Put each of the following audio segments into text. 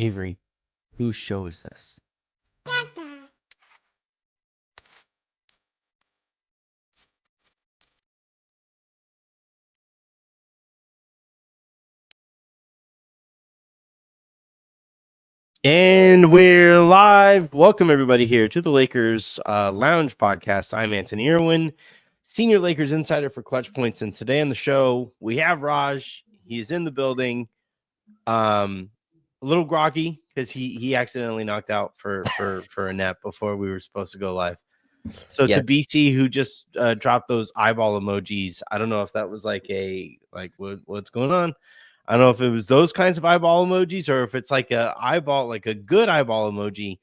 Avery, whose show is this? And we're live. Welcome everybody here to the Lakers Lounge Podcast. I'm Anthony Irwin, Senior Lakers Insider for Clutch Points, and today on the show we have Raj. He's in the building, a little groggy because he accidentally knocked out for a nap before we were supposed to go live. So Yes. to BC, who just dropped those eyeball emojis, I don't know if that was what's going on. I don't know if it was those kinds of eyeball emojis or if it's like a eyeball, like a good eyeball emoji,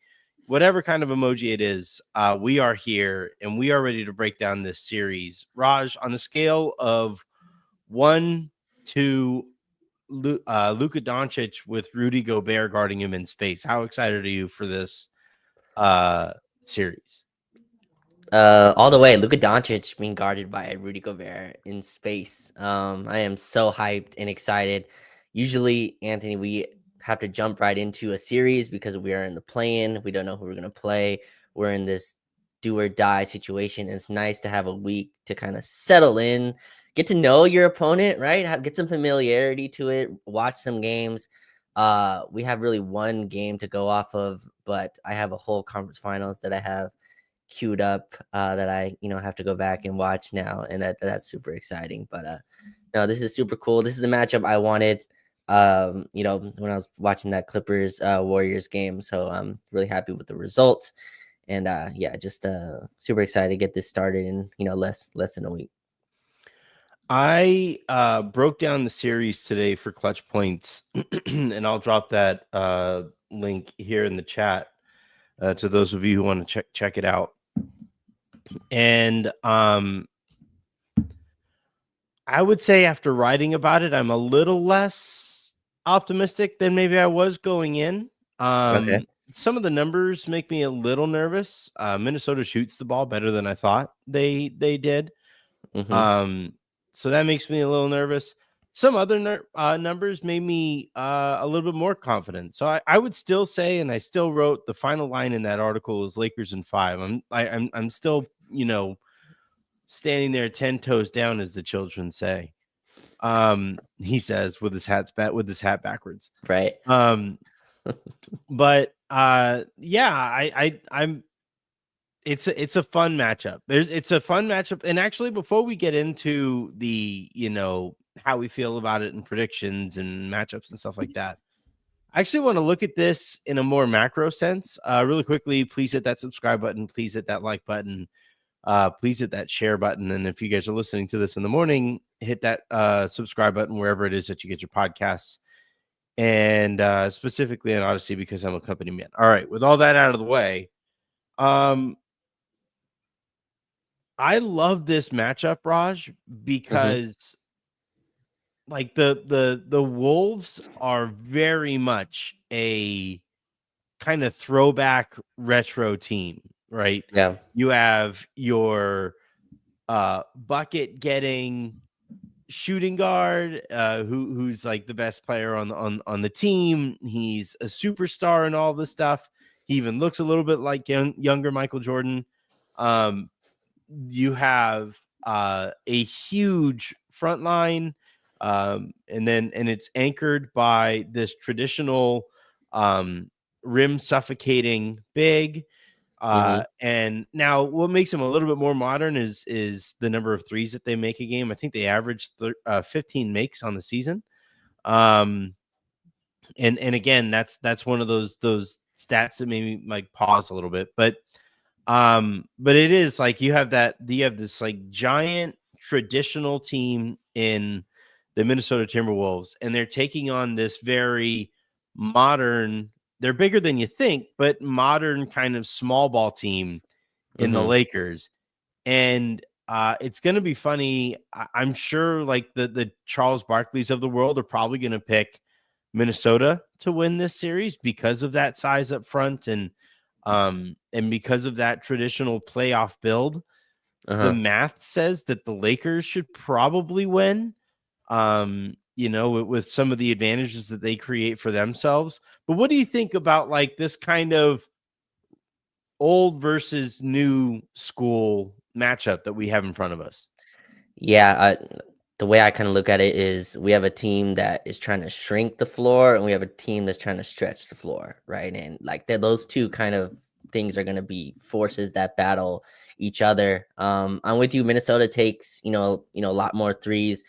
whatever kind of emoji it is. We are here and we are ready to break down this series. Raj, on a scale of 1 to Luka Doncic with Rudy Gobert guarding him in space, how excited are you for this series? All the way. Luka Doncic being guarded by Rudy Gobert in space. I am so hyped and excited. Usually, Anthony, we have to jump right into a series because we are in the play-in. We don't know who we're gonna play. We're in this do or die situation. And it's nice to have a week to kind of settle in, get to know your opponent, right? Get some familiarity to it, watch some games. We have really one game to go off of, but I have a whole conference finals that I have queued up that I have to go back and watch now, and that's super exciting. But no, this is super cool. This is the matchup I wanted. When I was watching that Clippers Warriors game, so I'm really happy with the result. And just super excited to get this started in less than a week. I broke down the series today for Clutch Points, and I'll drop that link here in the chat to those of you who want to check it out. And I would say after writing about it, I'm a little less optimistic than maybe I was going in. Okay. Some of the numbers make me a little nervous. Minnesota shoots the ball better than I thought they did. Mm-hmm. So that makes me a little nervous. Some other numbers made me a little bit more confident. So I would still say, and I still wrote the final line in that article is Lakers in 5. I'm still standing there 10 toes down, as the children say. He says with his hat backwards. Right. But I'm. It's a fun matchup. It's a fun matchup. And actually, before we get into the, how we feel about it and predictions and matchups and stuff like that, I actually want to look at this in a more macro sense. Really quickly, please hit that subscribe button. Please hit that like button. Please hit that share button. And if you guys are listening to this in the morning, hit that subscribe button wherever it is that you get your podcasts. And specifically on Odyssey, because I'm a company man. All right. With all that out of the way, I love this matchup, Raj, because like the Wolves are very much a kind of throwback retro team, right? Yeah. You have your bucket getting shooting guard who's like the best player on the team. He's a superstar and all this stuff. He even looks a little bit like younger Michael Jordan. You have a huge front line, and it's anchored by this traditional rim suffocating big. And now what makes them a little bit more modern is the number of threes that they make a game. I think they average 15 makes on the season. And again, that's one of those stats that made me like pause a little bit, but it is like you have this like giant traditional team in the Minnesota Timberwolves, and they're taking on this very modern, they're bigger than you think, but modern kind of small ball team in the Lakers. And it's going to be funny. I'm sure like the Charles Barkleys of the world are probably going to pick Minnesota to win this series because of that size up front and because of that traditional playoff build. The math says that the Lakers should probably win. with some of the advantages that they create for themselves. But what do you think about like this kind of old versus new school matchup that we have in front of us? Yeah, the way I kind of look at it is we have a team that is trying to shrink the floor and we have a team that's trying to stretch the floor, right? And like those two kind of things are going to be forces that battle each other. I'm with you. Minnesota takes, a lot more threes.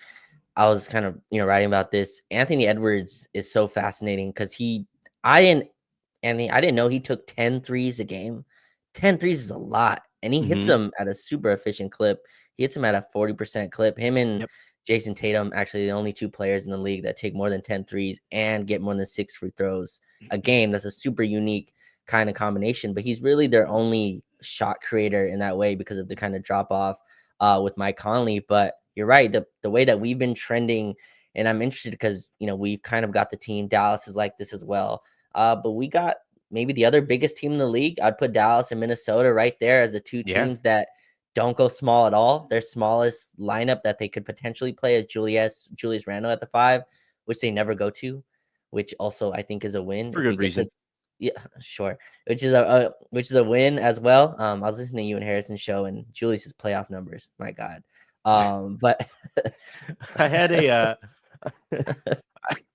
I was kind of, writing about this. Anthony Edwards is so fascinating because I didn't, I didn't know he took 10 threes a game. 10 threes is a lot. And he hits Mhm. them at a super efficient clip. He hits them at a 40% clip. Him and Yep. Jason Tatum, actually the only two players in the league that take more than 10 threes and get more than 6 free throws a game. That's a super unique kind of combination. But he's really their only shot creator in that way because of the kind of drop off with Mike Conley. But you're right. The way that we've been trending, and I'm interested because we've kind of got the team. Dallas is like this as well. But we got maybe the other biggest team in the league. I'd put Dallas and Minnesota right there as the two Yeah. teams that don't go small at all. Their smallest lineup that they could potentially play is Julius Randle at the 5, which they never go to, which also I think is a win For if we good get to. reason. Yeah, sure. Which is a win as well. I was listening to you and Harrison show and Julius's playoff numbers. My God. But I had a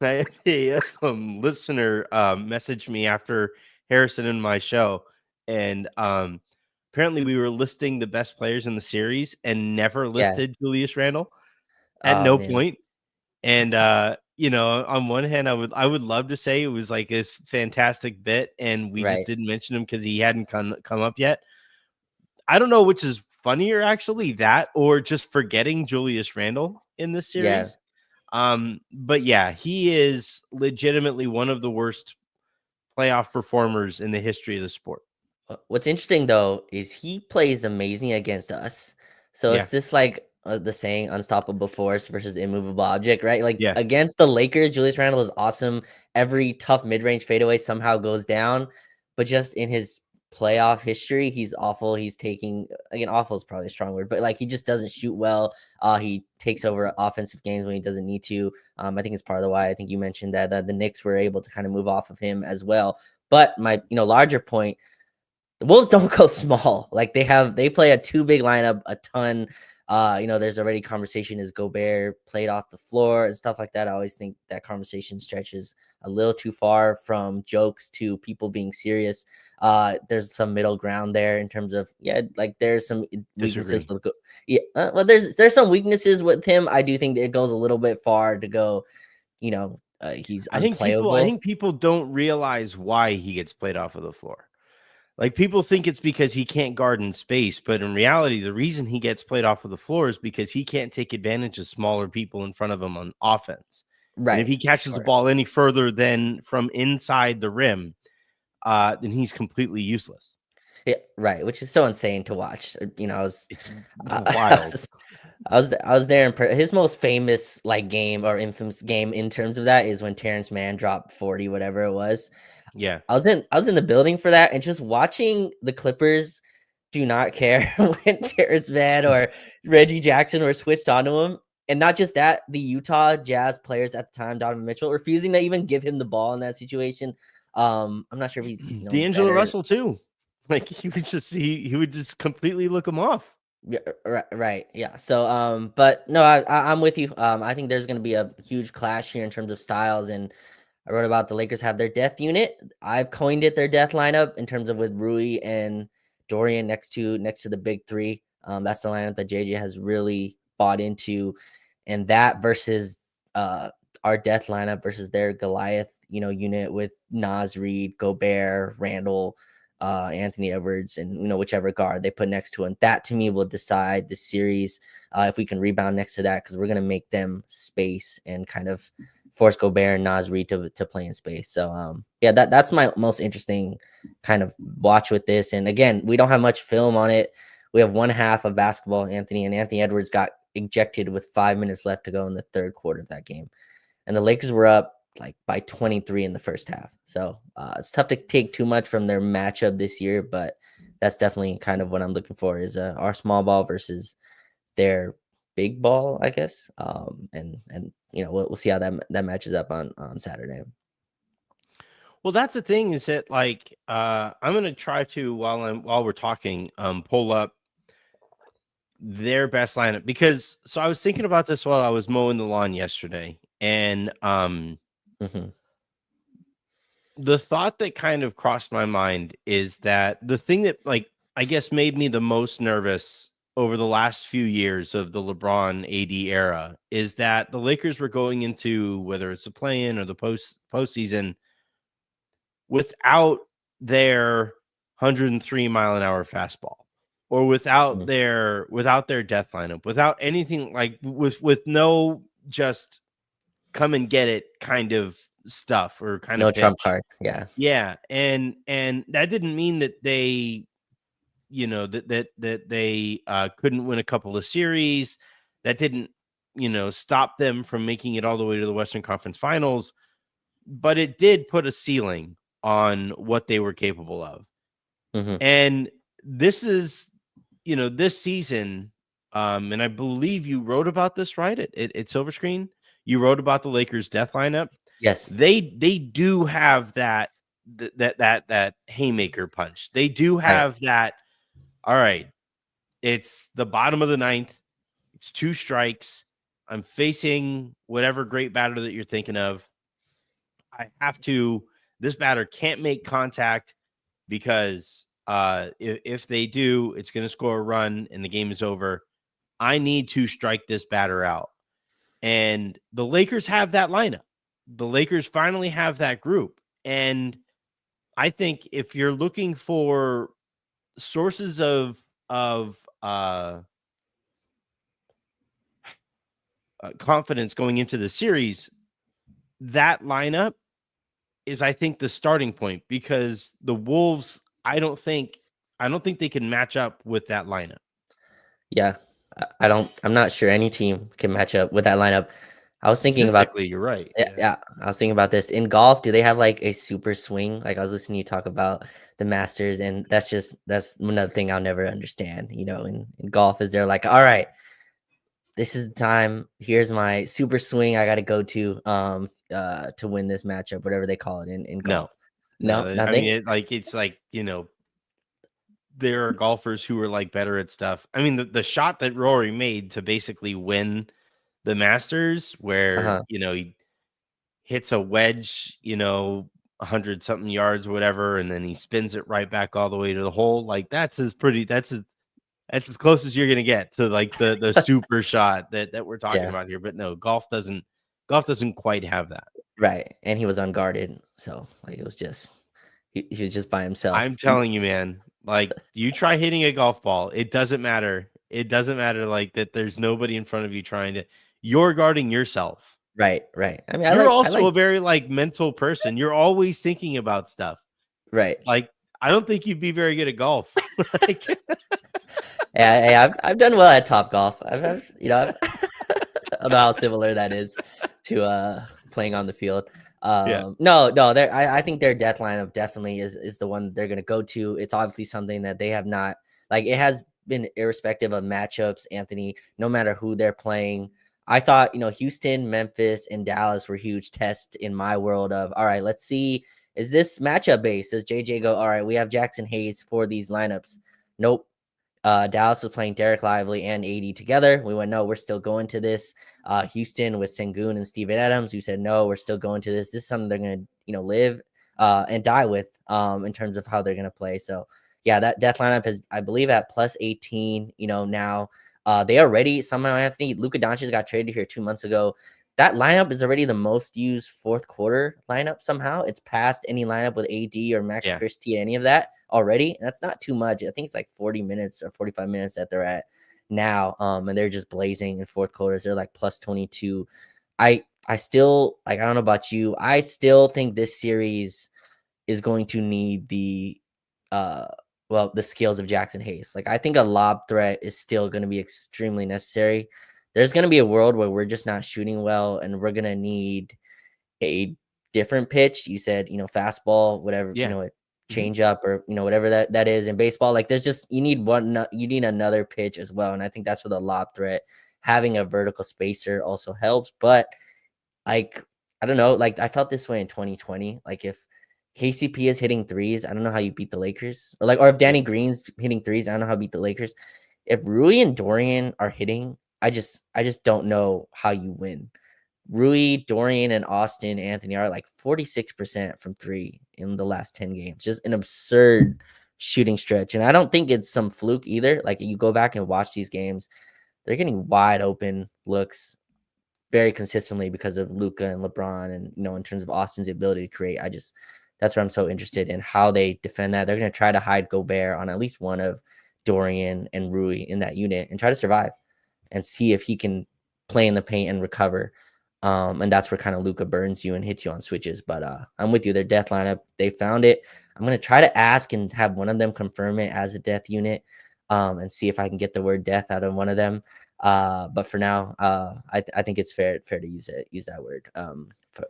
I had a listener message me after Harrison and my show, and apparently we were listing the best players in the series and never yeah. listed Julius Randle at Oh no man. point. And on one hand, I would love to say it was like this fantastic bit, and we just Right. didn't mention him because he hadn't come up yet. I don't know which is funnier, actually, that or just forgetting Julius Randle in this Yeah. series. But yeah, he is legitimately one of the worst playoff performers in the history of the sport. What's interesting though is he plays amazing against us. So it's Yeah, this like the saying unstoppable force versus immovable object, right? Like yeah. against the Lakers, Julius Randle is awesome. Every tough mid-range fadeaway somehow goes down, but just in his playoff history, he's awful. He's taking again, awful is probably a strong word, but like he just doesn't shoot well. He takes over offensive games when he doesn't need to. I think it's part of the why I think you mentioned that the Knicks were able to kind of move off of him as well. But my larger point, the Wolves don't go small. Like they play a too big lineup a ton. There's already conversation is Gobert played off the floor and stuff like that. I always think that conversation stretches a little too far from jokes to people being serious. There's some middle ground there in terms of like there's some weaknesses Disagree. with well, there's some weaknesses with him. I do think that it goes a little bit far to go. He's I unplayable. think people don't realize why he gets played off of the floor. Like people think it's because he can't guard in space, but in reality, the reason he gets played off of the floor is because he can't take advantage of smaller people in front of him on offense. And if Right. he catches the Sure. ball any further than from inside the rim, then he's completely useless. Yeah, right, which is so insane to watch. It's I wild. was I was there his most famous like game or infamous game in terms of that is when Terrence Mann dropped 40, whatever it was. Yeah. I was in the building for that and just watching the Clippers do not care when Terrence Mann or Reggie Jackson were switched onto him. And not just that, the Utah Jazz players at the time, Donovan Mitchell, refusing to even give him the ball in that situation. I'm not sure if he's D'Angelo better. Russell too. Like he would just completely look him off. Yeah, right. Yeah. So, but no, I'm with you. I think there's going to be a huge clash here in terms of styles, and I wrote about the Lakers have their death unit. I've coined it their death lineup in terms of with Rui and Dorian next to the big three. That's the lineup that JJ has really bought into, and that versus uh our death lineup versus their Goliath, unit with Nas Reed, Gobert, Randall, Anthony Edwards, and whichever guard they put next to him. That to me will decide the series if we can rebound next to that because we're gonna make them space and kind of force Gobert and Nas Reed to play in space. So yeah, that's my most interesting kind of watch with this. And again, we don't have much film on it. We have one half of basketball, Anthony Edwards got ejected with 5 minutes left to go in the third quarter of that game. And the Lakers were up like by 23 in the first half. So it's tough to take too much from their matchup this year, but that's definitely kind of what I'm looking for is our small ball versus their big ball, I guess. And we'll see how that matches up on Saturday. Well, that's the thing is that like I'm gonna try to while we're talking, pull up their best lineup because so I was thinking about this while I was mowing the lawn yesterday, and Hmm. the thought that kind of crossed my mind is that the thing that like I guess made me the most nervous over the last few years of the LeBron AD era is that the Lakers were going into whether it's the play-in or the postseason without their 103-mile-an-hour fastball, or without their death lineup, without anything like with no just come and get it kind of stuff or kind No of trump pitch. card. Yeah. Yeah, and that didn't mean that they, that they couldn't win a couple of series. That didn't, stop them from making it all the way to the Western Conference Finals, but it did put a ceiling on what they were capable of. Hmm. And this is, this season, and I believe you wrote about this, right? At Silver Screen, you wrote about the Lakers' death lineup. Yes. They do have that haymaker punch. They do Right. have that. All right, it's the bottom of the ninth. It's 2 strikes. I'm facing whatever great batter that you're thinking of. I have to. This batter can't make contact because if they do, it's going to score a run and the game is over. I need to strike this batter out. And the Lakers have that lineup. The Lakers finally have that group. And I think if you're looking for sources of confidence going into the series, that lineup is, I think, the starting point because the Wolves, I don't think they can match up with that lineup. Yeah. I'm not sure any team can match up with that lineup. I was thinking about Statistically, you're right. Yeah, Yeah. yeah, I was thinking about this. In golf, do they have like a super swing? Like I was listening to you talk about the Masters, and that's another thing I'll never understand. In golf, is they're like, all right, this is the time. Here's my super swing I got to go to win this matchup, whatever they call it in No. golf. No, No, I nothing. mean, it's like, there are golfers who are like better at stuff. I mean, the shot that Rory made to basically win the Masters where, Uh-huh. he hits a wedge, 100 something yards or whatever, and then he spins it right back all the way to the hole. Like that's as close as you're gonna get to like the super shot that we're talking Yeah, about here. But no, golf doesn't quite have that. right. And he was unguarded, so like it was just he was just by himself. I'm telling you, man, like you try hitting a golf ball, it doesn't matter. It doesn't matter like that there's nobody in front of you trying to you're guarding yourself. Right, right. I mean, You're I also like a very like mental person. You're always thinking about stuff. right. Like I don't think you'd be very good at golf. Like, Yeah, hey, I've done well at Top Golf. I don't know how similar that is to playing on the field. yeah. No, I think their death lineup definitely is the one they're gonna go to. It's obviously something that they have not like. It has been irrespective of matchups, Anthony. No matter who they're playing, I thought Houston, Memphis, and Dallas were huge tests in my world. Of all right, let's see, is this matchup based? Does JJ go? All right, we have Jackson Hayes for these lineups. Nope. Dallas was playing Derek Lively and AD together. We went, no, we're still going to this. Houston with Sengun and Steven Adams, we said, no, we're still going to this. This is something they're going to, live and die with in terms of how they're going to play. So, yeah, that death lineup is, I believe, at plus 18, now. They already, somehow, Anthony, Luka Doncic got traded here 2 months ago. That lineup is already the most used fourth quarter lineup somehow. It's past any lineup with AD or Max Yeah. Christie, any of that already. And that's not too much. I think it's like 40 minutes or 45 minutes that they're at now. And they're just blazing in fourth quarters. They're like plus 22. I still like, I don't know about you. I still think this series is going to need uh the skills of Jackson Hayes. Like I think a lob threat is still going to be extremely necessary. There's going to be a world where we're just not shooting well and we're going to need a different pitch. You said, fastball, whatever, Yeah. Mhm. change up or, whatever that is in baseball. Like there's just, you need another pitch as well. And I think that's where the lob threat having a vertical spacer also helps. But like, I don't know, like I felt this way in 2020. Like if KCP is hitting threes, I don't know how you beat the Lakers. Or if Danny Green's hitting threes, I don't know how to beat the Lakers. If Rui and Dorian are hitting, I just don't know how you win. Rui, Dorian, and Austin Anthony are like 46% from three in the last 10 games. Just an absurd shooting stretch. And I don't think it's some fluke either. Like you go back and watch these games, they're getting wide open looks very consistently because of Luka and LeBron. And, in terms of Austin's ability to create, that's where I'm so interested in how they defend that. They're going to try to hide Gobert on at least one of Dorian and Rui in that unit and try to survive and see if he can play in the paint and recover. And that's where kind of Luka burns you and hits you on switches. But I'm with you. Their death lineup, they found it. I'm going to try to ask and have one of them confirm it as a death unit and see if I can get the word death out of one of them. But for now, I think it's fair to use that word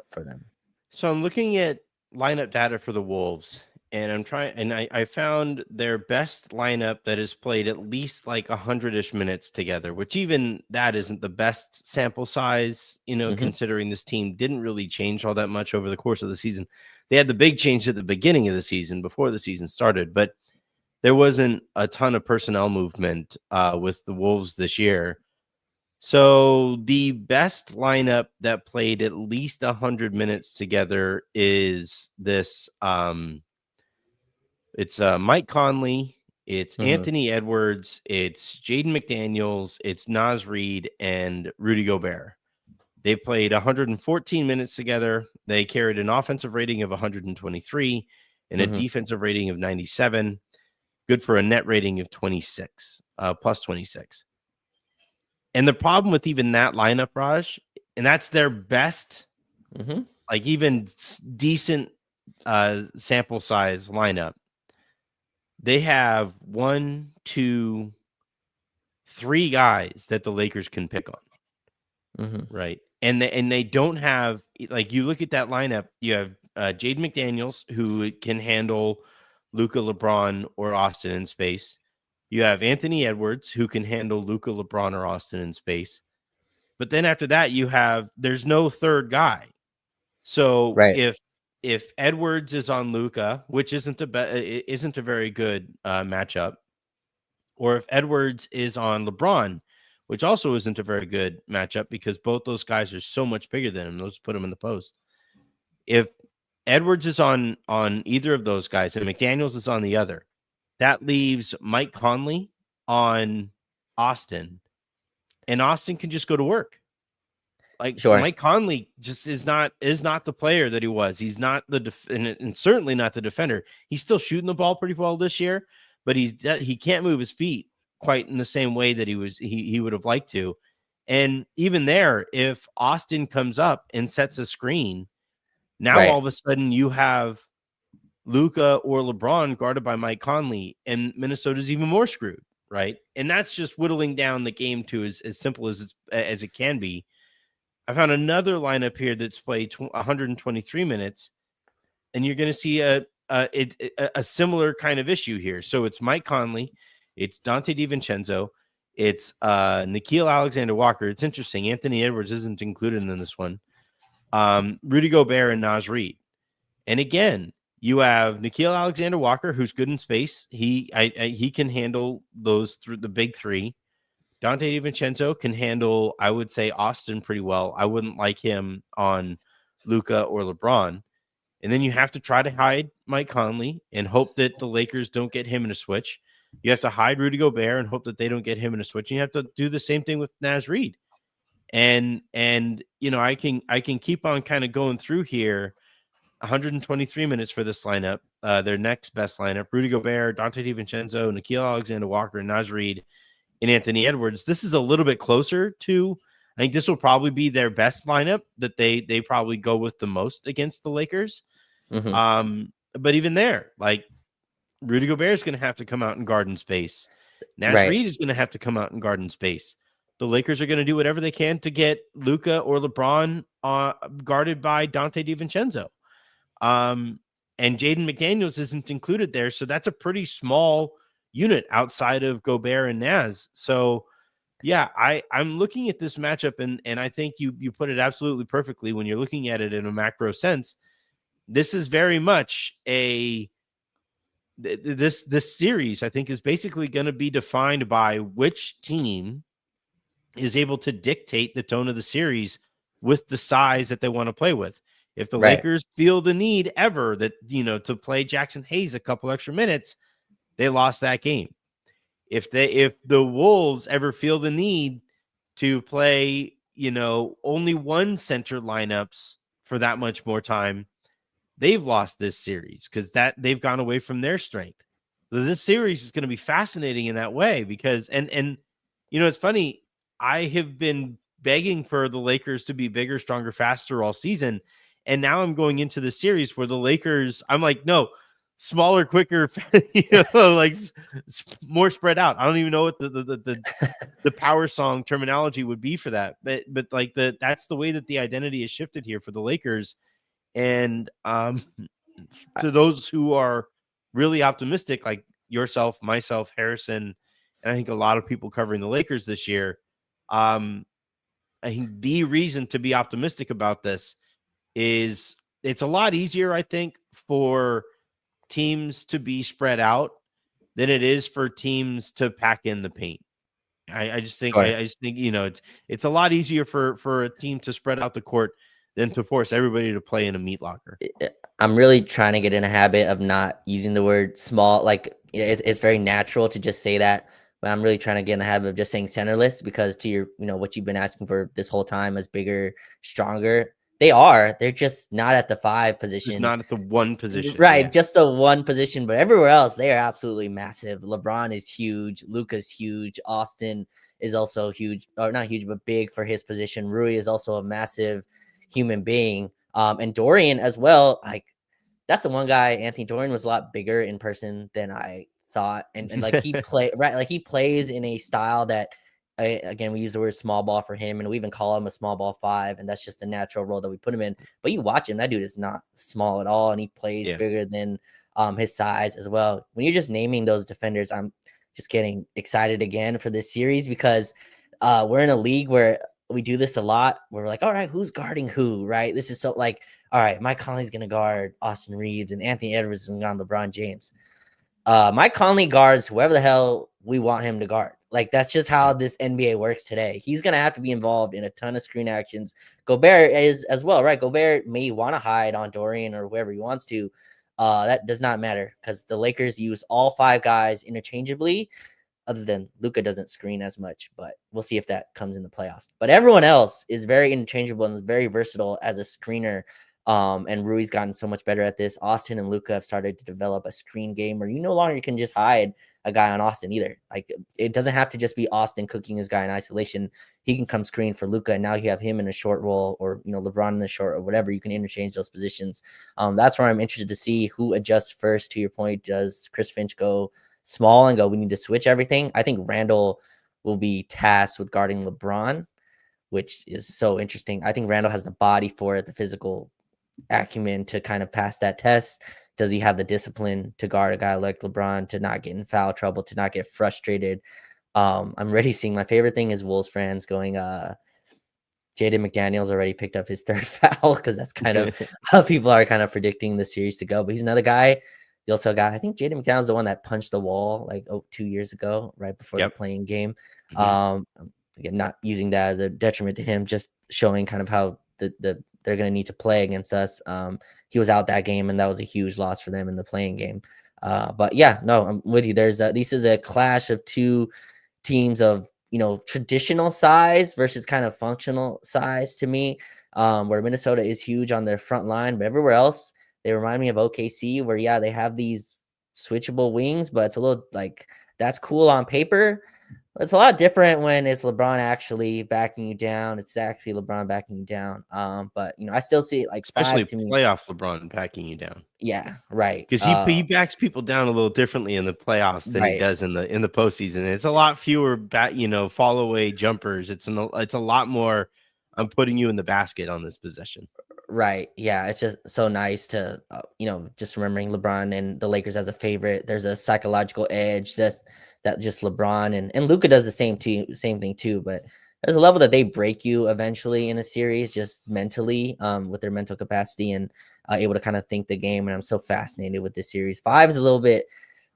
for them. So I'm looking at lineup data for the Wolves, and I found their best lineup that has played at least like 100-ish minutes together, which even that isn't the best sample size, considering this team didn't really change all that much over the course of the season. They had the big change at the beginning of the season before the season started, but there wasn't a ton of personnel movement with the Wolves this year. So the best lineup that played at least 100 minutes together is this. It's Mike Conley, it's Anthony Edwards, it's Jaden McDaniels, it's Naz Reid, and Rudy Gobert. They played 114 minutes together. They carried an offensive rating of 123 and a defensive rating of 97. Good for a net rating of 26, plus 26. And the problem with even that lineup, Raj, and that's their best, like even decent sample size lineup. They have 1, 2, 3 guys that the Lakers can pick on, right? And they don't have, like, you look at that lineup, you have Jaden McDaniels, who can handle Luka, LeBron, or Austin in space. You have Anthony Edwards, who can handle Luka, LeBron, or Austin in space. But then after that, there's no third guy. So if Edwards is on Luka, which isn't a very good matchup, or if Edwards is on LeBron, which also isn't a very good matchup because both those guys are so much bigger than him, those put him in the post. If Edwards is on either of those guys and McDaniels is on the other, that leaves Mike Conley on Austin, and Austin can just go to work. Like, Mike Conley just is not the player that he was. He's not and certainly not the defender. He's still shooting the ball pretty well this year, but he can't move his feet quite in the same way that he would have liked to. And even there, if Austin comes up and sets a screen, now all of a sudden you have Luka or LeBron guarded by Mike Conley, and Minnesota's even more screwed, right? And that's just whittling down the game to as simple as it can be. I found another lineup here that's played 123 minutes, and you're going to see a similar kind of issue here. So it's Mike Conley, it's Dante DiVincenzo, it's Nickeil Alexander-Walker. It's interesting, Anthony Edwards isn't included in this one. Rudy Gobert and Naz Reid. And again, you have Nickeil Alexander-Walker, who's good in space. He can handle those through the big three. Dante DiVincenzo can handle, I would say, Austin pretty well. I wouldn't like him on Luka or LeBron. And then you have to try to hide Mike Conley and hope that the Lakers don't get him in a switch. You have to hide Rudy Gobert and hope that they don't get him in a switch. And you have to do the same thing with Naz Reid. And I can keep on kind of going through here. 123 minutes for this lineup. Their next best lineup: Rudy Gobert, Dante DiVincenzo, Nickeil Alexander-Walker, Naz Reid, and Anthony Edwards. This is a little bit closer to, I think this will probably be their best lineup that they probably go with the most against the Lakers. But even there, like, Rudy Gobert is going to have to come out and guard in space. Naz Reid is going to have to come out and guard in space. The Lakers are going to do whatever they can to get Luka or LeBron guarded by Dante DiVincenzo. And Jaden McDaniels isn't included there. So that's a pretty small unit outside of Gobert and Naz. So Yeah, I'm looking at this matchup, and I think you put it absolutely perfectly when you're looking at it in a macro sense. This is very much this series, I think, is basically going to be defined by which team is able to dictate the tone of the series with the size that they want to play with. If the Right. Lakers feel the need ever that, to play Jackson Hayes a couple extra minutes, they lost that game. If the Wolves ever feel the need to play, only one center lineups for that much more time, they've lost this series because that they've gone away from their strength. So this series is going to be fascinating in that way because and it's funny. I have been begging for the Lakers to be bigger, stronger, faster all season, and now I'm going into the series where the Lakers. I'm like, no, smaller, quicker, like more spread out. I don't even know what the power song terminology would be for that, but like that's the way that the identity is shifted here for the Lakers. And to those who are really optimistic, like yourself, myself, Harrison, and I think a lot of people covering the Lakers this year, I think the reason to be optimistic about this is it's a lot easier, I think, for teams to be spread out than it is for teams to pack in the paint. I just think Sure. I just think it's a lot easier for a team to spread out the court than to force everybody to play in a meat locker. I'm really trying to get in a habit of not using the word small. Like it's very natural to just say that, but I'm really trying to get in the habit of just saying centerless because to your, what you've been asking for this whole time as bigger, stronger. They're just not at the 5 Just position. not at the one position. Right, Yeah. just the one position, but everywhere else they are absolutely massive. LeBron is huge, Luka's huge, Austin is also huge, or not huge, but big for his position. Rui is also a massive human being. And Dorian as well. Like that's the one guy. Anthony Dorian was a lot bigger in person than I thought, and like he plays in a style that. Again, we use the word small ball for him, and we even call him a small ball 5, and that's just the natural role that we put him in. But you watch him, that dude is not small at all, and he plays Yeah. bigger than his size as well. When you're just naming those defenders, I'm just getting excited again for this series because we're in a league where we do this a lot. We're like, all right, who's guarding who, right? This is so like, all right, Mike Conley's going to guard Austin Reaves and Anthony Edwards is going to guard LeBron James. Mike Conley guards whoever the hell we want him to guard. Like that's just how this NBA works today. He's gonna have to be involved in a ton of screen actions. Gobert is as well, right? Gobert may want to hide on Dorian or whoever he wants to. That does not matter because the Lakers use all 5 guys interchangeably. Other than Luka doesn't screen as much, but we'll see if that comes in the playoffs. But everyone else is very interchangeable and very versatile as a screener. And Rui's gotten so much better at this. Austin and Luka have started to develop a screen game where you no longer can just hide a guy on Austin either. Like it doesn't have to just be Austin cooking his guy in isolation. He can come screen for Luka, and now you have him in a short role, or LeBron in the short, or whatever. You can interchange those positions. That's where I'm interested to see who adjusts first. To your point, does Chris Finch go small and go, we need to switch everything? I think Randall will be tasked with guarding LeBron, which is so interesting. I think Randall has the body for it, the physical acumen to kind of pass that test. Does he have the discipline to guard a guy like LeBron, to not get in foul trouble, to not get frustrated? I'm already seeing my favorite thing is Wolves fans going, Jaden McDaniels already picked up his 3rd foul because that's kind of how people are kind of predicting the series to go. But he's another guy. You also got, I think Jaden McDaniels is the one that punched the wall like 2 years ago, right before the playing game. Again, not using that as a detriment to him, just showing kind of how they're going to need to play against us. He was out that game, and that was a huge loss for them in the playing game. But yeah, no, I'm with you. This is a clash of 2 teams of traditional size versus kind of functional size to me. Where Minnesota is huge on their front line, but everywhere else they remind me of OKC, where they have these switchable wings, but it's a little like that's cool on paper. It's a lot different when it's LeBron actually backing you down. It's actually LeBron backing you down. But I still see it like 5 Especially to me. playoff LeBron packing you down. Yeah, right. Because he backs people down a little differently in the playoffs than he Right. does in the postseason. It's a lot fewer fall away jumpers. It's a lot more. I'm putting you in the basket on this possession. Right. Yeah. It's just so nice to, just remembering LeBron and the Lakers as a favorite. There's a psychological edge that just LeBron and Luka does the same thing too. But there's a level that they break you eventually in a series, just mentally, with their mental capacity and able to kind of think the game. And I'm so fascinated with this series. Five is a little bit.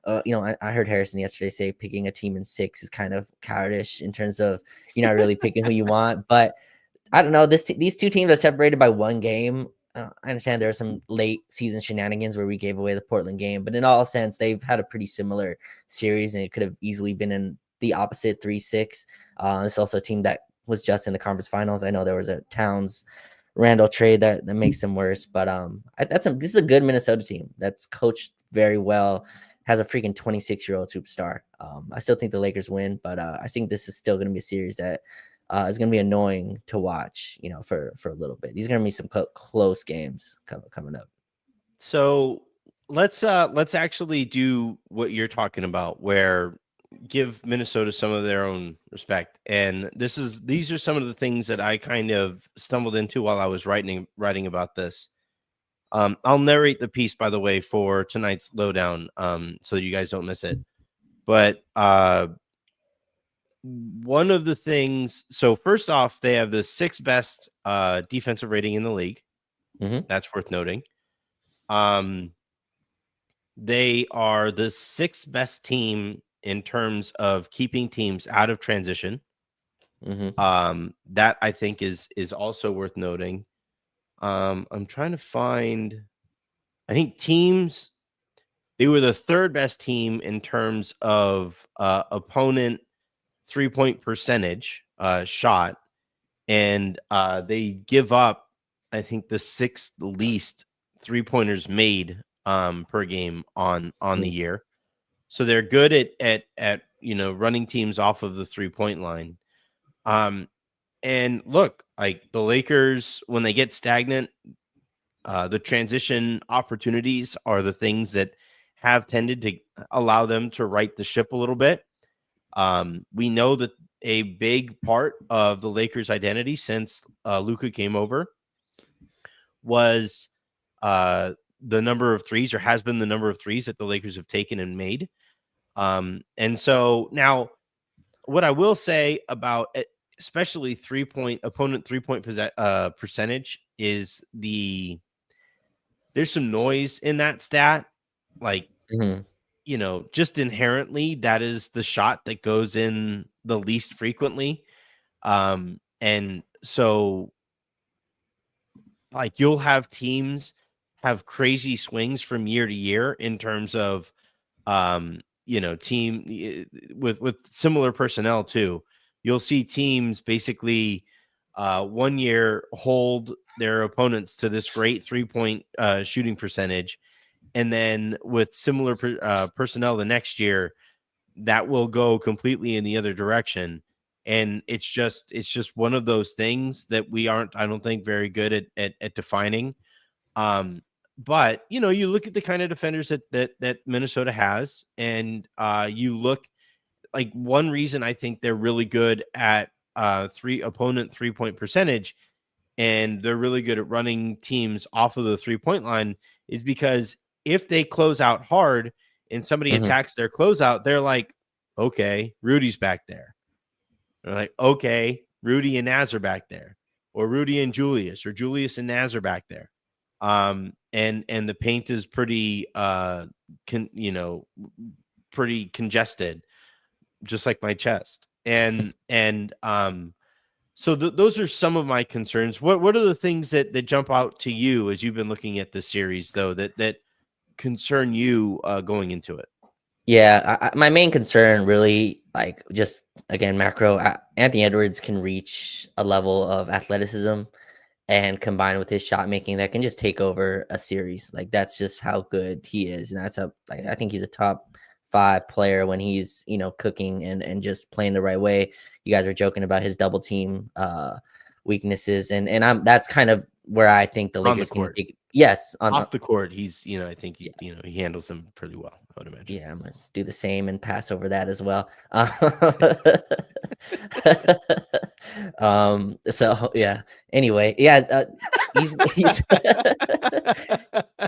I heard Harrison yesterday say picking a team in six is kind of cowardish in terms of you're not really picking who you want, but I don't know. These two teams are separated by one game. I understand there are some late season shenanigans where we gave away the Portland game, but in all sense, they've had a pretty similar series, and it could have easily been in the opposite 3-6. It's also a team that was just in the conference finals. I know there was a Towns Randall trade that makes them worse, but this is a good Minnesota team that's coached very well. Has a freaking 26-year-old superstar. I still think the Lakers win, but I think this is still going to be a series that is going to be annoying to watch, for a little bit. These are going to be some close games coming up. So let's actually do what you're talking about, where give Minnesota some of their own respect. And these are some of the things that I kind of stumbled into while I was writing about this. I'll narrate the piece, by the way, for tonight's lowdown, so that you guys don't miss it. But one of the things, so first off, they have the sixth best defensive rating in the league. Mm-hmm. That's worth noting. They are the sixth best team in terms of keeping teams out of transition. Mm-hmm. That I think is also worth noting. I'm trying to find. I think they were the third best team in terms of opponent 3-point percentage shot, and they give up, I think, the sixth least 3-pointers made per game on the year. So they're good at running teams off of the 3-point line. And look, like the Lakers, when they get stagnant, the transition opportunities are the things that have tended to allow them to right the ship a little bit. We know that a big part of the Lakers' identity since Luka came over was the number of threes, or has been the number of threes that the Lakers have taken and made. And so now, what I will say about especially opponent 3-point percentage is there's some noise in that stat. Like, just inherently, that is the shot that goes in the least frequently. And so, like, you'll have teams have crazy swings from year to year in terms of, team with similar personnel too. You'll see teams basically 1 year hold their opponents to this great 3-point shooting percentage, and then with similar personnel the next year, that will go completely in the other direction. And it's just one of those things that we aren't, I don't think, very good at defining. But you look at the kind of defenders that Minnesota has, and you look, like, one reason I think they're really good at opponent 3-point percentage, and they're really good at running teams off of the 3-point line, is because if they close out hard and somebody attacks their closeout, they're like, okay, Rudy's back there. They're like, okay, Rudy and Naz are back there, or Rudy and Julius, or Julius and Naz are back there. And the paint is pretty pretty congested, just like my chest. So those are some of my concerns. What are the things that jump out to you as you've been looking at the series, though, that concern you going into it? Yeah, my main concern really, like, just again macro, Anthony Edwards can reach a level of athleticism and combined with his shot making that can just take over a series. Like, that's just how good he is, and I think he's a top 5 player when he's cooking and just playing the right way. You guys are joking about his double team weaknesses, and that's kind of where I think the Lakers can take. Yes, off the court, he's I think he handles them pretty well, I would imagine. Yeah, I'm gonna do the same and pass over that as well. So yeah. Anyway, yeah. he's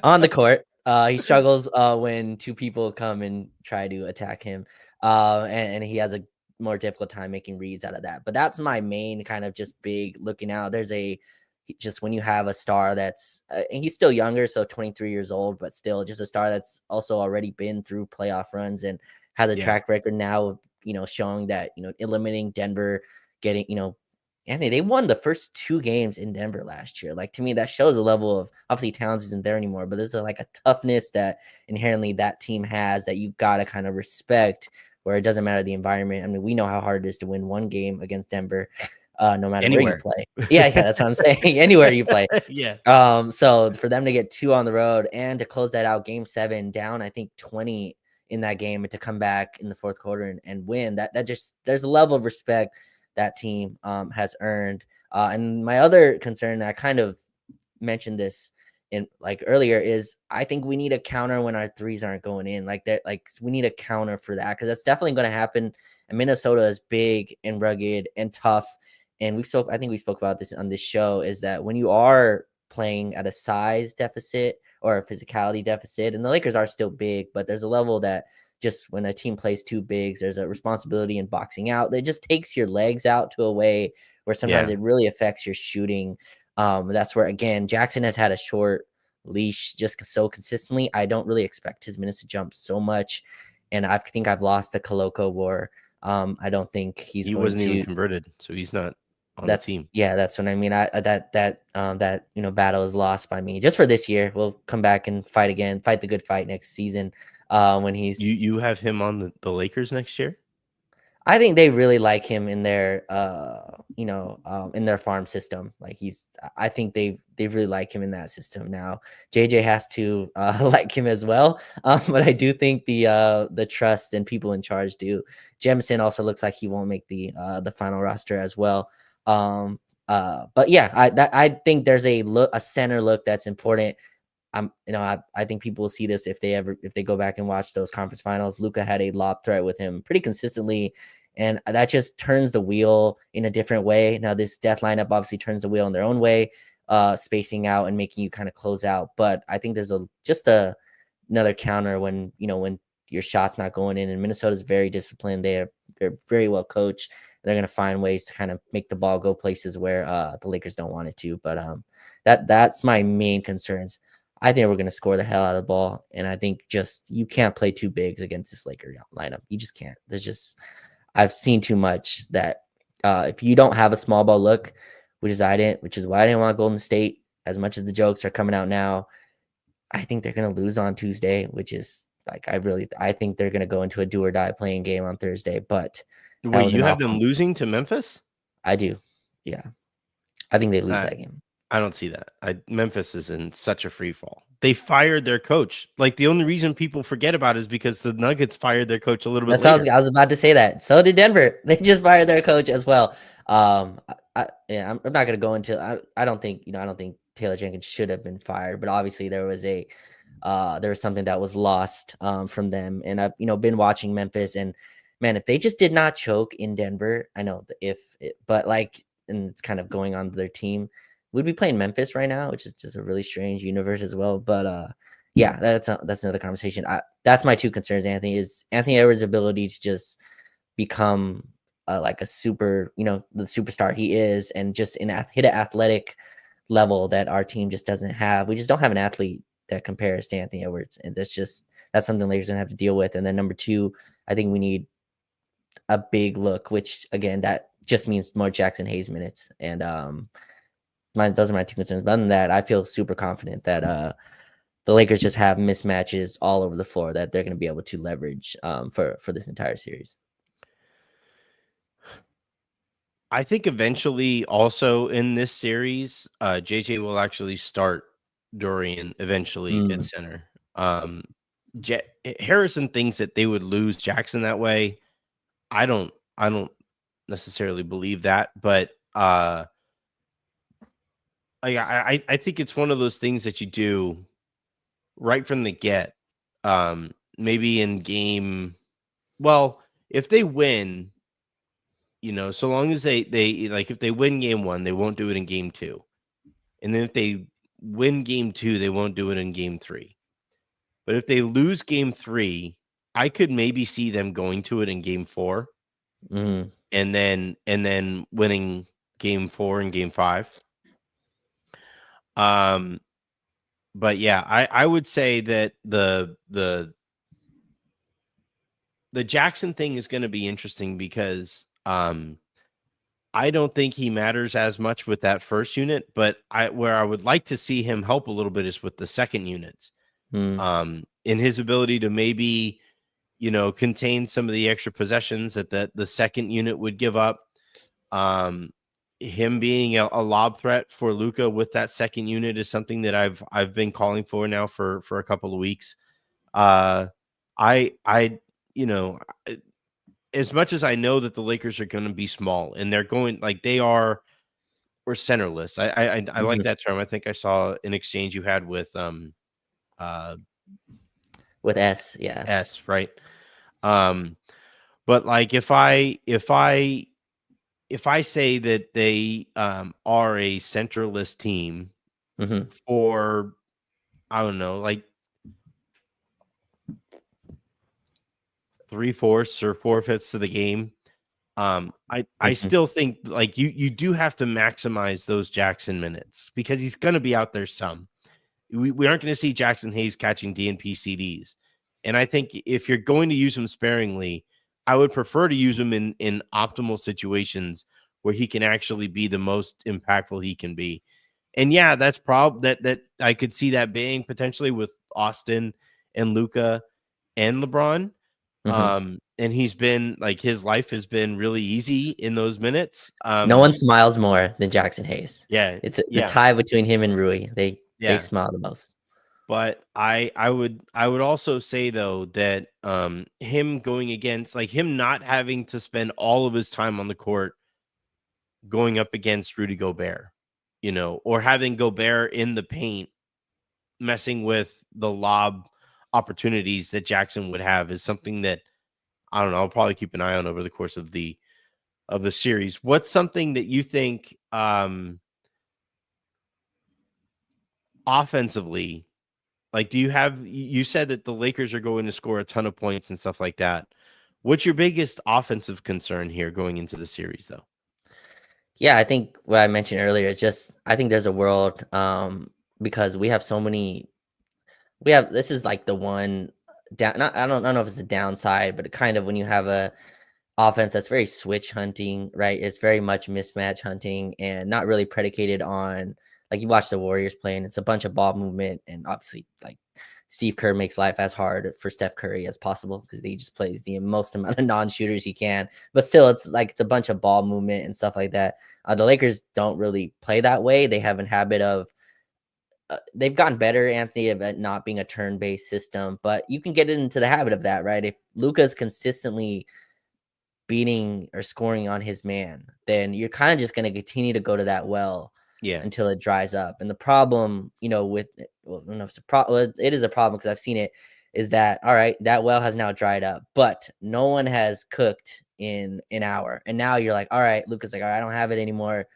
on the court. He struggles when two people come and try to attack him, and he has a more difficult time making reads out of that. But that's my main kind of just big looking out. Just when you have a star that's and he's still younger, so 23 years old, but still just a star that's also already been through playoff runs and has a Yeah. track record now of showing that eliminating Denver, getting Anthony, they won the first 2 games in Denver last year. Like, to me, that shows a level of, obviously Towns isn't there anymore, but there's like a toughness that inherently that team has that you got to kind of respect, where it doesn't matter the environment. I mean, we know how hard it is to win one game against Denver, no matter where you Anywhere. play. Yeah, that's what I'm saying. Anywhere you play. Yeah. So for them to get 2 on the road and to close that out, game 7 down, I think 20 in that game, and to come back in the fourth quarter and win, that just, there's a level of respect that team has earned. And my other concern, I kind of mentioned this in like earlier, is I think we need a counter when our threes aren't going in like that. Like, we need a counter for that, because that's definitely going to happen. And Minnesota is big and rugged and tough. And I think we spoke about this on this show, is that when you are playing at a size deficit or a physicality deficit, and the Lakers are still big, but there's a level that just when a team plays 2 bigs, there's a responsibility in boxing out. It just takes your legs out to a way where sometimes it really affects your shooting. That's where, again, Jackson has had a short leash just so consistently. I don't really expect his minutes to jump so much. And I think I've lost the Coloco war. I don't think he wasn't even converted, so he's not on the team. Yeah, that's what I mean. That battle is lost by me just for this year. We'll come back and fight again, fight the good fight next season. When he's you have him on the Lakers next year. I think they really like him in their in their farm system. Like, I think they really like him in that system. Now JJ has to like him as well, but I do think the trust and people in charge do. Jemison also looks like he won't make the final roster as well. But yeah, I think there's a center look that's important. I think people will see this if they go back and watch those conference finals. Luka had a lob threat with him pretty consistently, and that just turns the wheel in a different way. Now, this death lineup obviously turns the wheel in their own way, spacing out and making you kind of close out. But I think there's another counter when your shot's not going in. And Minnesota's very disciplined. They're very well coached. They're going to find ways to kind of make the ball go places where the Lakers don't want it to. But that's my main concerns. I think we're going to score the hell out of the ball. And I think just you can't play 2 bigs against this Laker lineup. You just can't. I've seen too much that if you don't have a small ball look, which is why I didn't want Golden State, as much as the jokes are coming out now, I think they're going to lose on Tuesday, which is like, I think they're going to go into a do or die playing game on Thursday. But wait, you have them losing to Memphis? I do. Yeah. I think they lose that game. I don't see that. Memphis is in such a free fall. They fired their coach. Like, the only reason people forget about it is because the Nuggets fired their coach a little bit later. I was about to say that. So did Denver. They just fired their coach as well. I'm not going to go into. I don't think Taylor Jenkins should have been fired, but obviously there was something that was lost from them. And I've been watching Memphis, and man, if they just did not choke in Denver, I know and it's kind of going on to their team. We'd be playing Memphis right now, which is just a really strange universe as well. But yeah, that's another conversation. That's my 2 concerns, Anthony, is Anthony Edwards' ability to just become like a super, the superstar he is, and just hit an athletic level that our team just doesn't have. We just don't have an athlete that compares to Anthony Edwards, and that's something Lakers gonna have to deal with. And then number 2, I think we need a big look, which again, that just means more Jackson Hayes minutes. And those are my 2 concerns. But other than that, I feel super confident that the Lakers just have mismatches all over the floor that they're going to be able to leverage for this entire series. I think eventually, also in this series, JJ will actually start Dorian eventually at center. Harrison thinks that they would lose Jackson that way. I don't necessarily believe that, but I think it's one of those things that you do right from the get. Maybe in game, well, if they win, so long as they like, if they win game 1, they won't do it in game 2. And then if they win game 2, they won't do it in game 3. But if they lose game 3, I could maybe see them going to it in game 4 Mm, and then winning game 4 and game 5. Um but yeah, I would say that the Jackson thing is going to be interesting because I don't think he matters as much with that first unit, but where I would like to see him help a little bit is with the second units. mm, In his ability to maybe, contain some of the extra possessions that the second unit would give up. Him being a lob threat for Luka with that second unit is something that I've been calling for now for a couple of weeks. Uh, I you know as much as I know that the Lakers are going to be small and they're going like they are or centerless. I like mhm. that term. I think I saw an exchange you had with uh With S, yeah. S, right? Um but like if I say that they are a centerless team Hmm. for I don't know, like 3/4 or 4/5 of the game, I Hmm. still think like you do have to maximize those Jackson minutes because he's going to be out there some. We aren't going to see Jackson Hayes catching DNP CDs, and I think if you're going to use him sparingly, I would prefer to use him in optimal situations where he can actually be the most impactful he can be. And yeah, that's that I could see that being potentially with Austin and Luka and LeBron. Hmm. And he's been like his life has been really easy in those minutes. No one smiles more than Jackson Hayes. Yeah, It's a yeah, tie between him and Rui. They yeah. smile the most. But I would also say though that him going against like him not having to spend all of his time on the court going up against Rudy Gobert, or having Gobert in the paint messing with the lob opportunities that Jackson would have is something that I don't know, I'll probably keep an eye on over the course of the series. What's something that you think offensively, like do you said that the Lakers are going to score a ton of points and stuff like that. What's your biggest offensive concern here going into the series though? Yeah, I think what I mentioned earlier is just I think there's a world because we have so many we have this is like the one down not I don't know if it's a downside, but kind of when you have a offense that's very switch hunting, right? It's very much mismatch hunting and not really predicated on like you watch the Warriors play and it's a bunch of ball movement and obviously like Steve Kerr makes life as hard for Steph Curry as possible because he just plays the most amount of non-shooters he can. But still, it's like it's a bunch of ball movement and stuff like that. The Lakers don't really play that way. They have a habit of they've gotten better, Anthony, at not being a turn-based system, but you can get into the habit of that, right? If Luka's consistently beating or scoring on his man, then you're kind of just going to continue to go to that well Yeah. until it dries up. And the problem, with well, I don't know if it's a problem, it is a problem because I've seen it, is that all right, that well has now dried up, but no one has cooked in an hour. And now you're like, all right, Luka's like, all right, I don't have it anymore.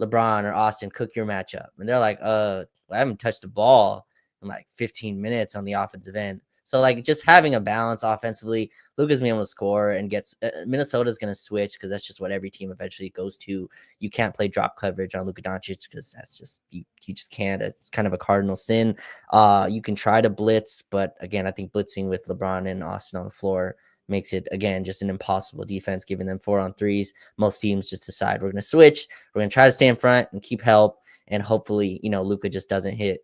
LeBron or Austin, cook your matchup. And they're like, I haven't touched the ball in like 15 minutes on the offensive end. So like just having a balance offensively, Luka's being able to score and gets Minnesota's going to switch because that's just what every team eventually goes to. You can't play drop coverage on Luka Doncic because that's just you just can't. It's kind of a cardinal sin. You can try to blitz, but again, I think blitzing with LeBron and Austin on the floor makes it again just an impossible defense, giving them 4-on-3s. Most teams just decide we're going to switch, we're going to try to stay in front and keep help, and hopefully Luka just doesn't hit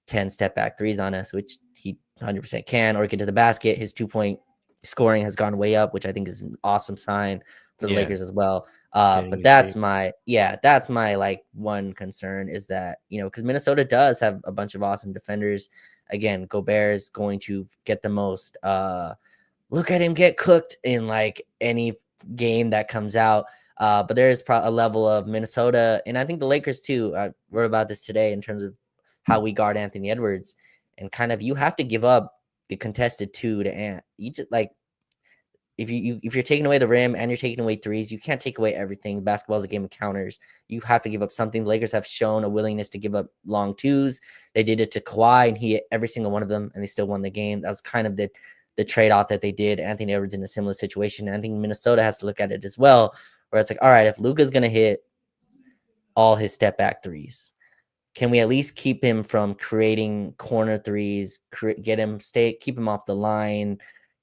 10 step back threes on us, which he 100% can, or get to the basket. His 2-point scoring has gone way up, which I think is an awesome sign for the Yeah. Lakers as well. Getting But in shape. that's my like one concern is that, because Minnesota does have a bunch of awesome defenders. Again, Gobert is going to get the most look at him get cooked in like any game that comes out. But there is a level of Minnesota, and I think the Lakers too. I wrote about this today in terms of how we guard Anthony Edwards, and kind of you have to give up the contested two to Ant. You just like if you're taking away the rim and you're taking away threes, you can't take away everything. Basketball is a game of counters. You have to give up something. The Lakers have shown a willingness to give up long twos. They did it to Kawhi, and he hit every single one of them, and they still won the game. That was kind of the trade-off that they did. Anthony Edwards in a similar situation. And I think Minnesota has to look at it as well, where it's like, all right, if Luka's going to hit all his step back threes, can we at least keep him from creating corner threes, keep him off the line,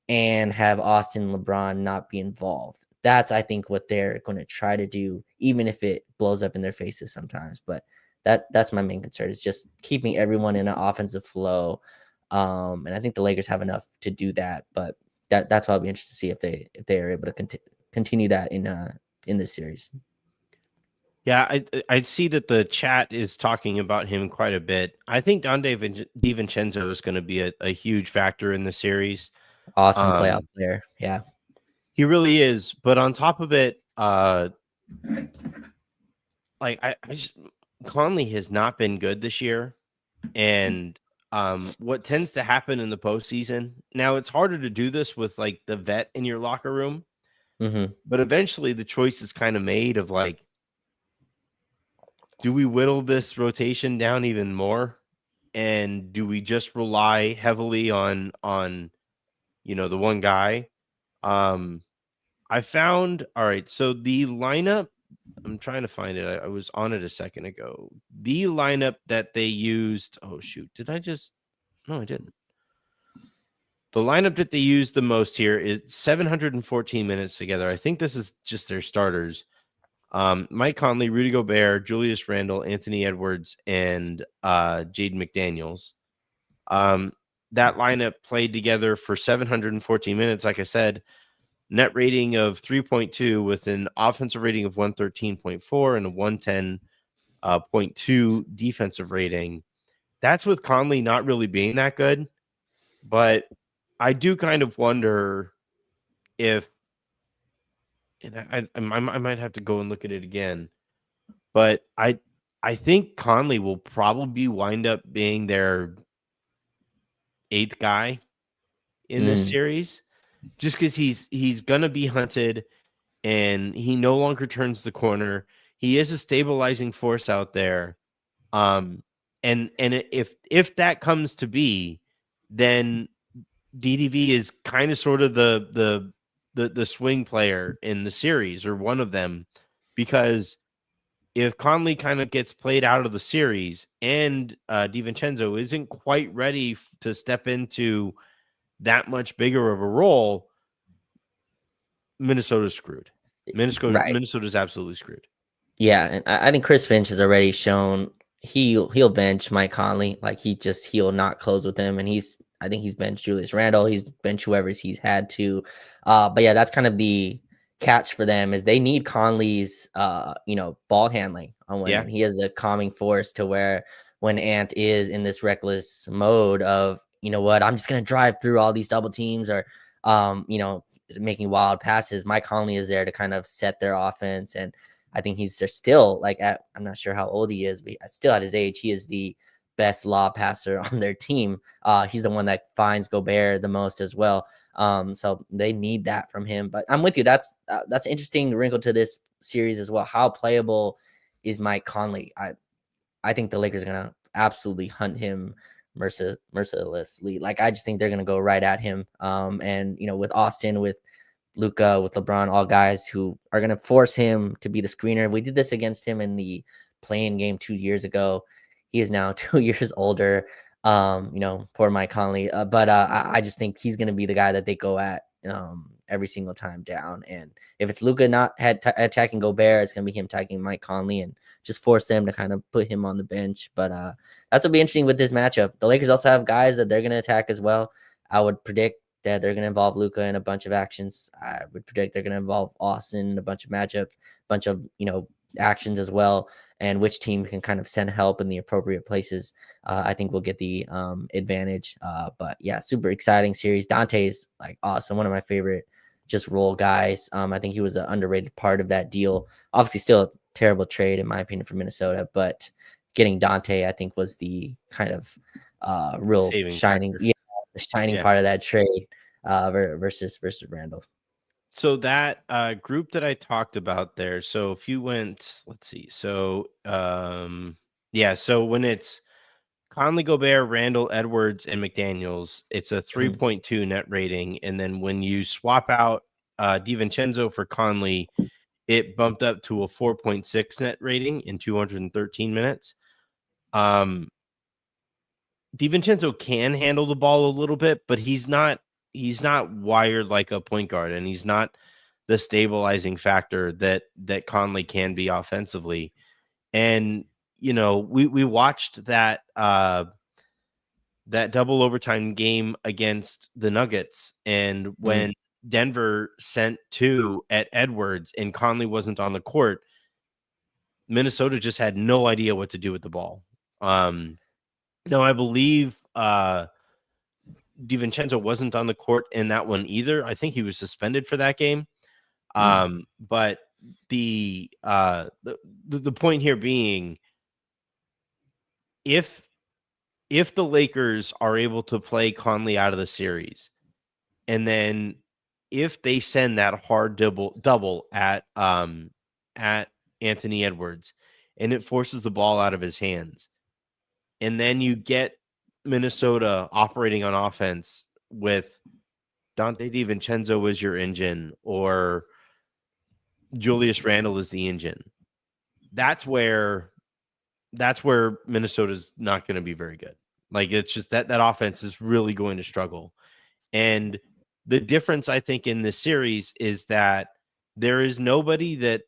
and have Austin and LeBron not be involved? That's, I think, what they're going to try to do, even if it blows up in their faces sometimes. But that's my main concern, is just keeping everyone in an offensive flow. And I think the Lakers have enough to do that. But that's why I'll be interested to see if they are able to continue that in this series. Yeah, I see that the chat is talking about him quite a bit. I think Donte DiVincenzo is going to be a huge factor in the series. Awesome playoff player. Yeah. He really is. But on top of it, Conley has not been good this year. And what tends to happen in the postseason, now it's harder to do this with like the vet in your locker room, but eventually the choice is kind of made of like, do we whittle this rotation down even more? And do we just rely heavily on the one guy? I found, all right, so the lineup, I'm trying to find it. I was on it a second ago. The lineup that they used, oh shoot, no, I didn't. The lineup that they used the most here is 714 minutes together. I think this is just their starters. Mike Conley, Rudy Gobert, Julius Randle, Anthony Edwards, and Jaden McDaniels. That lineup played together for 714 minutes. Like I said, net rating of 3.2 with an offensive rating of 113.4 and a 110.2 defensive rating. That's with Conley not really being that good. But I do kind of wonder if, and I might have to go and look at it again, but I think Conley will probably wind up being their 8th guy in this series, just because he's gonna be hunted, and he no longer turns the corner. He is a stabilizing force out there, and if that comes to be, then DDV is kind of sort of the swing player in the series, or one of them, because if Conley kind of gets played out of the series and DiVincenzo isn't quite ready to step into that much bigger of a role, Minnesota's screwed. Minnesota's absolutely screwed. Yeah, and I think Chris Finch has already shown he'll bench Mike Conley. Like he'll not close with him, and I think he's benched Julius Randle. He's benched whoever he's had to. But yeah, that's kind of the catch for them, is they need Conley's ball handling on when he is a calming force, to where when Ant is in this reckless mode of, you know what, I'm just gonna drive through all these double teams, or making wild passes. Mike Conley is there to kind of set their offense. And I think he's still I'm not sure how old he is, but still at his age, he is the best lob passer on their team. He's the one that finds Gobert the most as well. So they need that from him. But I'm with you. That's an interesting wrinkle to this series as well. How playable is Mike Conley? I think the Lakers are going to absolutely hunt him mercilessly. Like, I just think they're going to go right at him. And, with Austin, with Luka, with LeBron, all guys who are going to force him to be the screener. We did this against him in the play-in game 2 years ago. He is now 2 years older, poor Mike Conley. But I just think he's going to be the guy that they go at every single time down. And if it's Luka not attacking Gobert, it's going to be him attacking Mike Conley, and just force them to kind of put him on the bench. But that's what'll be interesting with this matchup. The Lakers also have guys that they're going to attack as well. I would predict that they're going to involve Luka in a bunch of actions. I would predict they're going to involve Austin in a bunch of matchups, bunch of, actions as well, and which team can kind of send help in the appropriate places. I think we'll get the advantage. But yeah, super exciting series. Dante's awesome. One of my favorite just role guys. I think he was an underrated part of that deal. Obviously still a terrible trade in my opinion for Minnesota, but getting Dante, I think, was the kind of real shining part of that trade versus Randall. So that group that I talked about there. So if you went, let's see. So yeah. So when it's Conley, Gobert, Randall, Edwards, and McDaniels, it's a Mhm. 3.2 net rating. And then when you swap out DiVincenzo for Conley, it bumped up to a 4.6 net rating in 213 minutes. DiVincenzo can handle the ball a little bit, but he's not wired like a point guard, and he's not the stabilizing factor that Conley can be offensively. And we watched that double overtime game against the Nuggets, and Mhm. when Denver sent two at Edwards and Conley wasn't on the court, Minnesota just had no idea what to do with the ball. No, I believe DiVincenzo wasn't on the court in that one either. I think he was suspended for that game. Mhm. But the point here being, if if the Lakers are able to play Conley out of the series, and then if they send that hard double at Anthony Edwards, and it forces the ball out of his hands, and then you get Minnesota operating on offense with Dante DiVincenzo as your engine, or Julius Randle is the engine. That's where Minnesota's not going to be very good. Like, it's just that offense is really going to struggle. And the difference, I think, in this series is that there is nobody that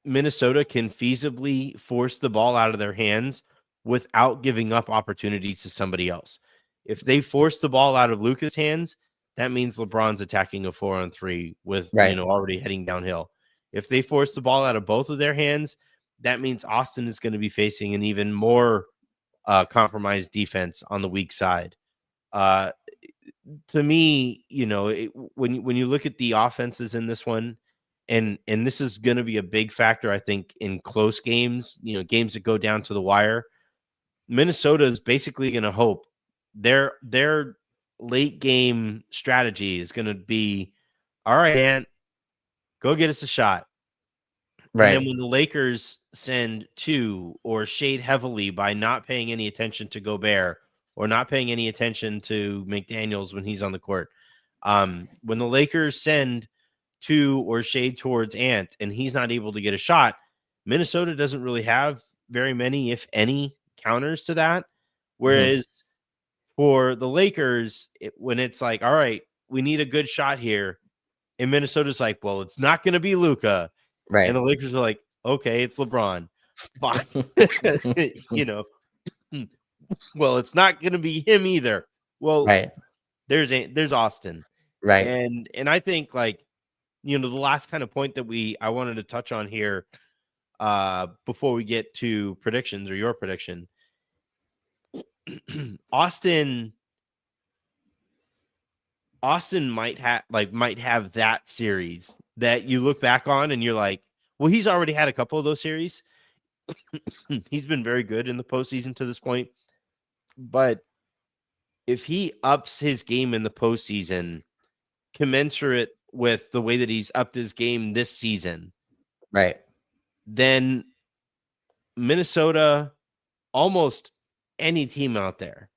Minnesota can feasibly force the ball out of their hands without giving up opportunities to somebody else. If they force the ball out of Luka's hands, that means LeBron's attacking a 4-on-3 with, Right. already heading downhill. If they force the ball out of both of their hands, that means Austin is going to be facing an even more compromised defense on the weak side. Uh, to me, when you look at the offenses in this one, and this is going to be a big factor, I think, in close games, games that go down to the wire. Minnesota is basically going to hope their late game strategy is going to be, all right, Ant, go get us a shot. And then Right. when the Lakers send two or shade heavily by not paying any attention to Gobert or not paying any attention to McDaniels when he's on the court, when the Lakers send two or shade towards Ant and he's not able to get a shot, Minnesota doesn't really have very many, if any, counters to that. Mhm. Whereas for the Lakers, when it's like, all right, we need a good shot here, and Minnesota's like, well, it's not going to be Luka. And Right. the Lakers are like, okay, it's LeBron. Fine. you know, well, it's not going to be him either. Well, Right. there's Austin. Right. And I think, like, the last kind of point that I wanted to touch on here before we get to predictions, or your prediction. Austin might have that series that you look back on and you're like, well, he's already had a couple of those series. He's been very good in the postseason to this point. But if he ups his game in the postseason, commensurate with the way that he's upped his game this season, Right. then Minnesota, almost any team out there,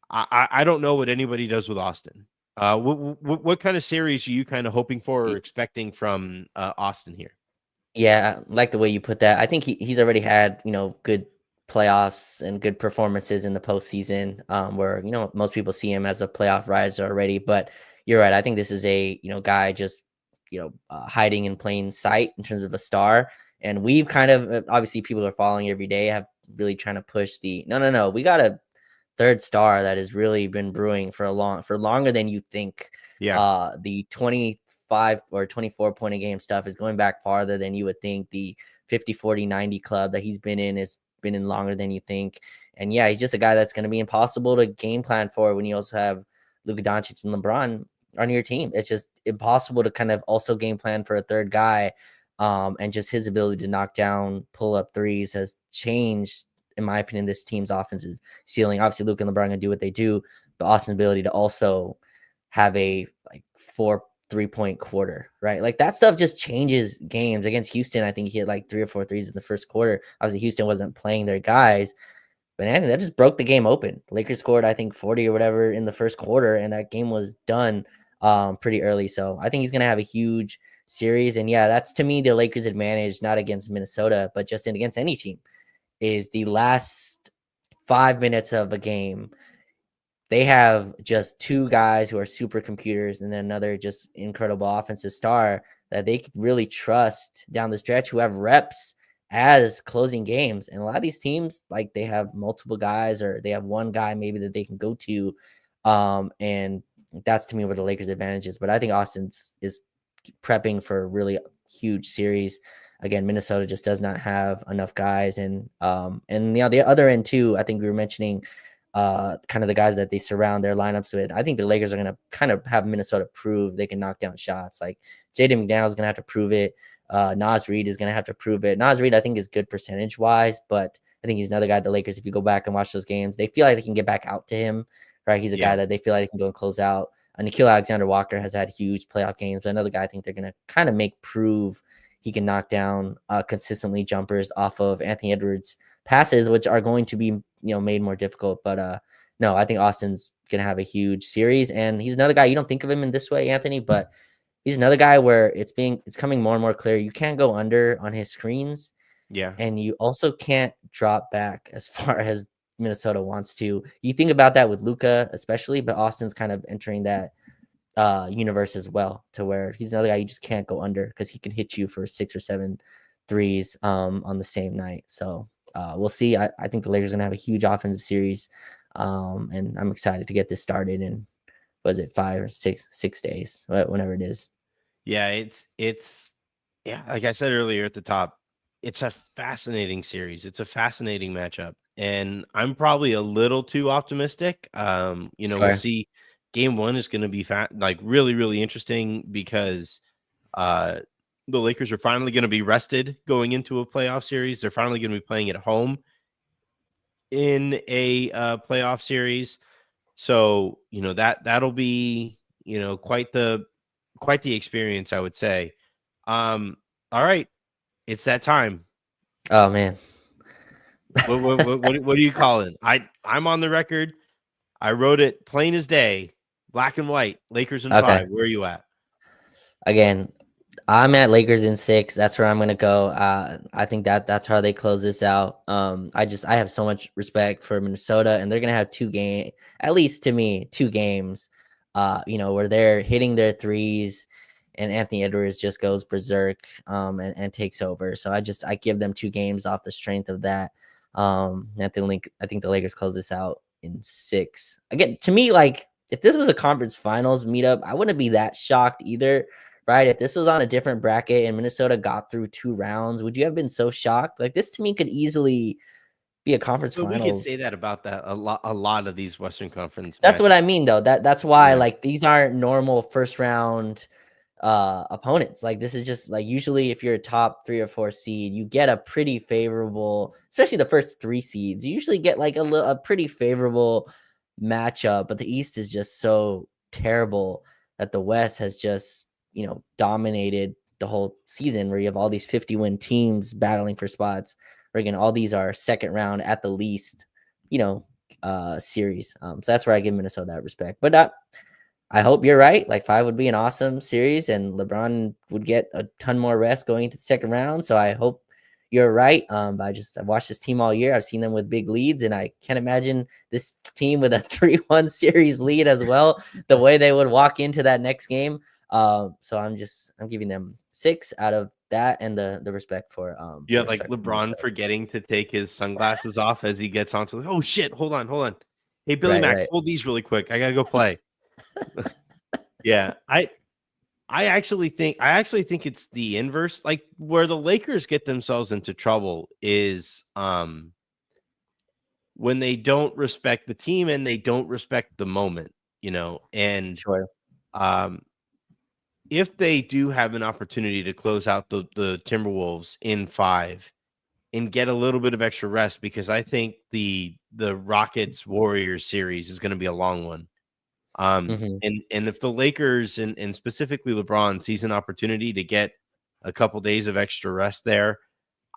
I don't know what anybody does with Austin. What kind of series are you kind of hoping for or expecting from Austin here? Yeah, I like the way you put that. I think he's already had, good playoffs and good performances in the postseason, where, most people see him as a playoff riser already. But you're right. I think this is a, guy just, hiding in plain sight in terms of a star. And we've kind of, obviously people are following every day, have really trying to push the, no, we got a third star that has really been brewing for longer than you think. Yeah. The 25 or 24 point a game stuff is going back farther than you would think. The 50, 40, 90 club that he's been in has been in longer than you think. And yeah, he's just a guy that's going to be impossible to game plan for when you also have Luka Doncic and LeBron on your team. It's just impossible to kind of also game plan for a third guy. And just his ability to knock down pull up threes has changed, in my opinion, this team's offensive ceiling. Obviously, Luka and LeBron are going to do what they do, but Austin's ability to also have a like 4 3-point quarter, right? Like that stuff just changes games. Against Houston, I think he had like 3 or 4 threes in the first quarter. Obviously, Houston wasn't playing their guys, but Anthony, that just broke the game open. Lakers scored, I think, 40 or whatever in the first quarter, and that game was done pretty early. So I think he's going to have a huge series. And yeah, that's to me the Lakers' advantage, not against Minnesota, but just against any team, is the last 5 minutes of a game. They have just two guys who are supercomputers and then another just incredible offensive star that they could really trust down the stretch who have reps as closing games. And a lot of these teams, like they have multiple guys or they have one guy maybe that they can go to. And that's to me where the Lakers' advantage is. But I think Austin is prepping for a really huge series. Again, Minnesota just does not have enough guys. And the other end too, I think we were mentioning kind of the guys that they surround their lineups with. I think the Lakers are going to kind of have Minnesota prove they can knock down shots. Like Jaden McDaniels is going to have to prove it. Naz Reid is going to have to prove it. Naz Reid, I think, is good percentage wise, but I think he's another guy. The Lakers, if you go back and watch those games, they feel like they can get back out to him, right? He's a guy that they feel like they can go and close out. Nikhil Alexander-Walker has had huge playoff games, but another guy I think they're going to kind of make prove he can knock down consistently jumpers off of Anthony Edwards' passes, which are going to be made more difficult. But no, I think Austin's gonna have a huge series, and he's another guy. You don't think of him in this way, Anthony, but he's another guy where it's coming more and more clear. You can't go under on his screens, and you also can't drop back as far as Minnesota wants to. You think about that with Luka, especially, but Austin's kind of entering that universe as well, to where he's another guy you just can't go under because he can hit you for 6 or 7 threes on the same night. So we'll see. I think the Lakers are gonna have a huge offensive series, and I'm excited to get this started in, was it 5 or 6 days, whenever it is. Yeah, it's like I said earlier at the top, it's a fascinating series. It's a fascinating matchup, and I'm probably a little too optimistic. We'll see. Game 1 is going to be really, really interesting because the Lakers are finally going to be rested going into a playoff series. They're finally going to be playing at home in a playoff series. So, that'll be, quite the experience, I would say. All right. It's that time. Oh man. What are you calling? I'm on the record. I wrote it plain as day, black and white. Lakers in 5. Where are you at? Again, I'm at Lakers in 6. That's where I'm gonna go. I think that's how they close this out. I have so much respect for Minnesota, and they're gonna have 2 games, at least to me, 2 games. Where they're hitting their threes, and Anthony Edwards just goes berserk, and takes over. So I give them 2 games off the strength of that. I think the Lakers close this out in 6. Again, to me, like if this was a conference finals meetup, I wouldn't be that shocked either. Right? If this was on a different bracket and Minnesota got through 2 rounds, would you have been so shocked? Like this to me could easily be a conference finals. We could say that about that a lot of these Western Conference. That's what I mean, though. That's why like these aren't normal first round opponents. Like this is just like usually if you're a top 3 or 4 seed, you get a pretty favorable, especially the first 3 seeds. You usually get like a pretty favorable matchup, but the East is just so terrible that the West has just dominated the whole season, where you have all these 50-win teams battling for spots. Where again, all these are second round at the least, series. So that's where I give Minnesota that respect. But I hope you're right. Like 5 would be an awesome series, and LeBron would get a ton more rest going into the second round. So I hope you're right. I've watched this team all year. I've seen them with big leads, and I can't imagine this team with a 3-1 series lead as well, the way they would walk into that next game. So I'm giving them 6 out of that, and the respect for like LeBron forgetting to take his sunglasses off as he gets onto oh shit, hold on. Hey Billy Mack, hold these really quick. I gotta go play. Yeah, I actually think it's the inverse. Like where the Lakers get themselves into trouble is when they don't respect the team and they don't respect the moment, and sure. If they do have an opportunity to close out the Timberwolves in 5 and get a little bit of extra rest, because I think the Rockets Warriors series is going to be a long one. Mhm. And if the Lakers and specifically LeBron sees an opportunity to get a couple days of extra rest there,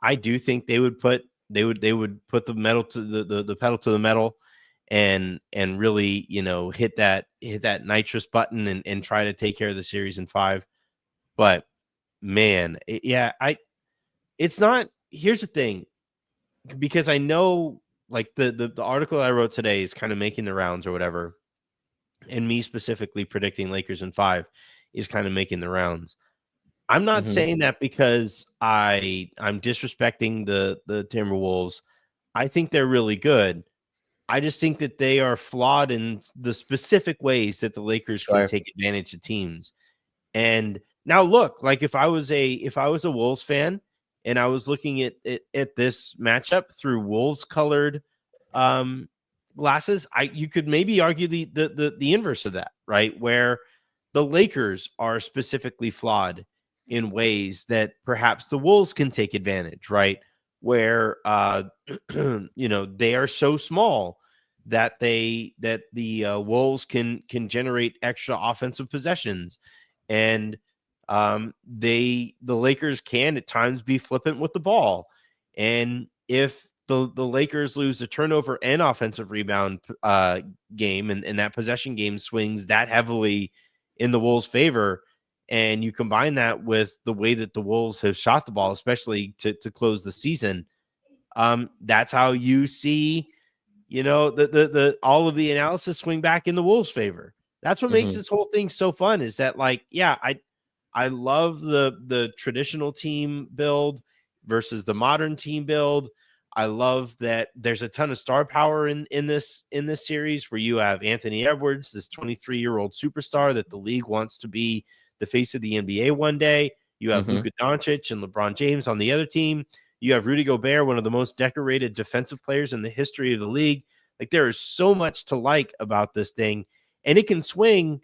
I do think they would put the metal to the pedal to the metal and really, hit that nitrous button and try to take care of the series in 5. But man, yeah, it's not. Here's the thing, because I know, like, the article I wrote today is kind of making the rounds or whatever, and me specifically predicting Lakers in 5 is kind of making the rounds. I'm not Mhm. saying that because I'm disrespecting the Timberwolves. I think they're really good. I just think that they are flawed in the specific ways that the Lakers can Sure. take advantage of teams. And now look, like, if I was a Wolves fan and I was looking at this matchup through Wolves colored um glasses, you could maybe argue the inverse of that, right? Where the Lakers are specifically flawed in ways that perhaps the Wolves can take advantage, right? Where they are so small that the Wolves can generate extra offensive possessions, and the Lakers can at times be flippant with the ball. And if the Lakers lose a turnover and offensive rebound game, and that possession game swings that heavily in the Wolves' favor, and you combine that with the way that the Wolves have shot the ball, especially to close the season, that's how you see, the all of the analysis swing back in the Wolves' favor. That's what makes Mhm. this whole thing so fun, is that, like, yeah, I love the traditional team build versus the modern team build. I love that there's a ton of star power in this series, where you have Anthony Edwards, this 23-year-old superstar that the league wants to be the face of the NBA one day. You have Mhm. Luka Doncic and LeBron James on the other team. You have Rudy Gobert, one of the most decorated defensive players in the history of the league. Like, there is so much to like about this thing, and it can swing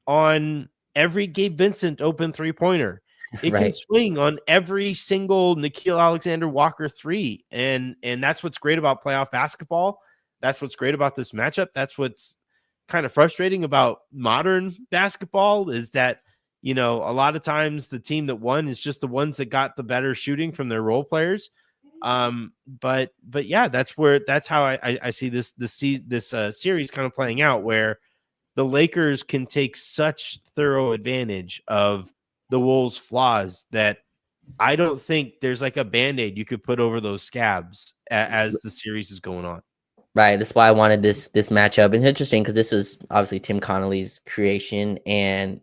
on every Gabe Vincent open three-pointer. It can Right. swing on every single Nickeil Alexander-Walker three, and that's what's great about playoff basketball. That's what's great about this matchup. That's what's kind of frustrating about modern basketball, is that, a lot of times the team that won is just the ones that got the better shooting from their role players. But yeah, that's how I see this series kind of playing out, where the Lakers can take such thorough advantage of the Wolves' flaws that I don't think there's like a band-aid you could put over those scabs as the series is going on. Right. That's why I wanted this matchup. It's interesting because this is obviously Tim Connolly's creation, and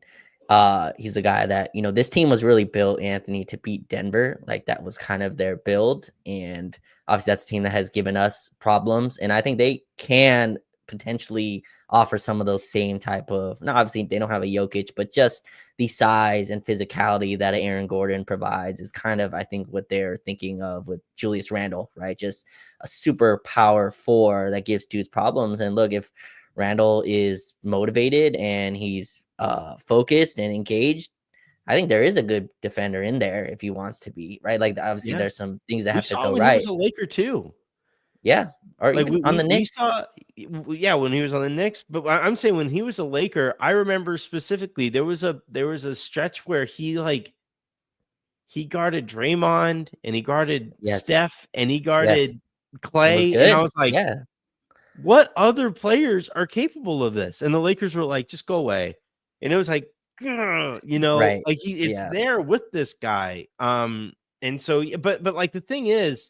he's the guy that this team was really built, Anthony, to beat Denver. Like that was kind of their build, and obviously that's a team that has given us problems, and I think they can potentially offer some of those same type of. Now, obviously they don't have a Jokic, but just the size and physicality that Aaron Gordon provides is kind of, I think, what they're thinking of with Julius Randle, right? Just a super power four that gives dudes problems. And look, if Randall is motivated and he's focused and engaged, I think there is a good defender in there if he wants to be, right? Like obviously Yeah. there's some things that We have to saw go when he was right. a Laker too. Yeah. Or Like even on the we Knicks. saw, yeah, when he was on the Knicks. But I'm saying when he was a Laker, I remember specifically there was a stretch where he guarded Draymond, and he guarded Yes. Steph, and he Yes. guarded It was Clay, and I good. was like, Yeah. what other players are capable of this? And the Lakers were like, just go away. And it was like, "Grr," Right. like it's Yeah. there with this guy. And so, but like the thing is,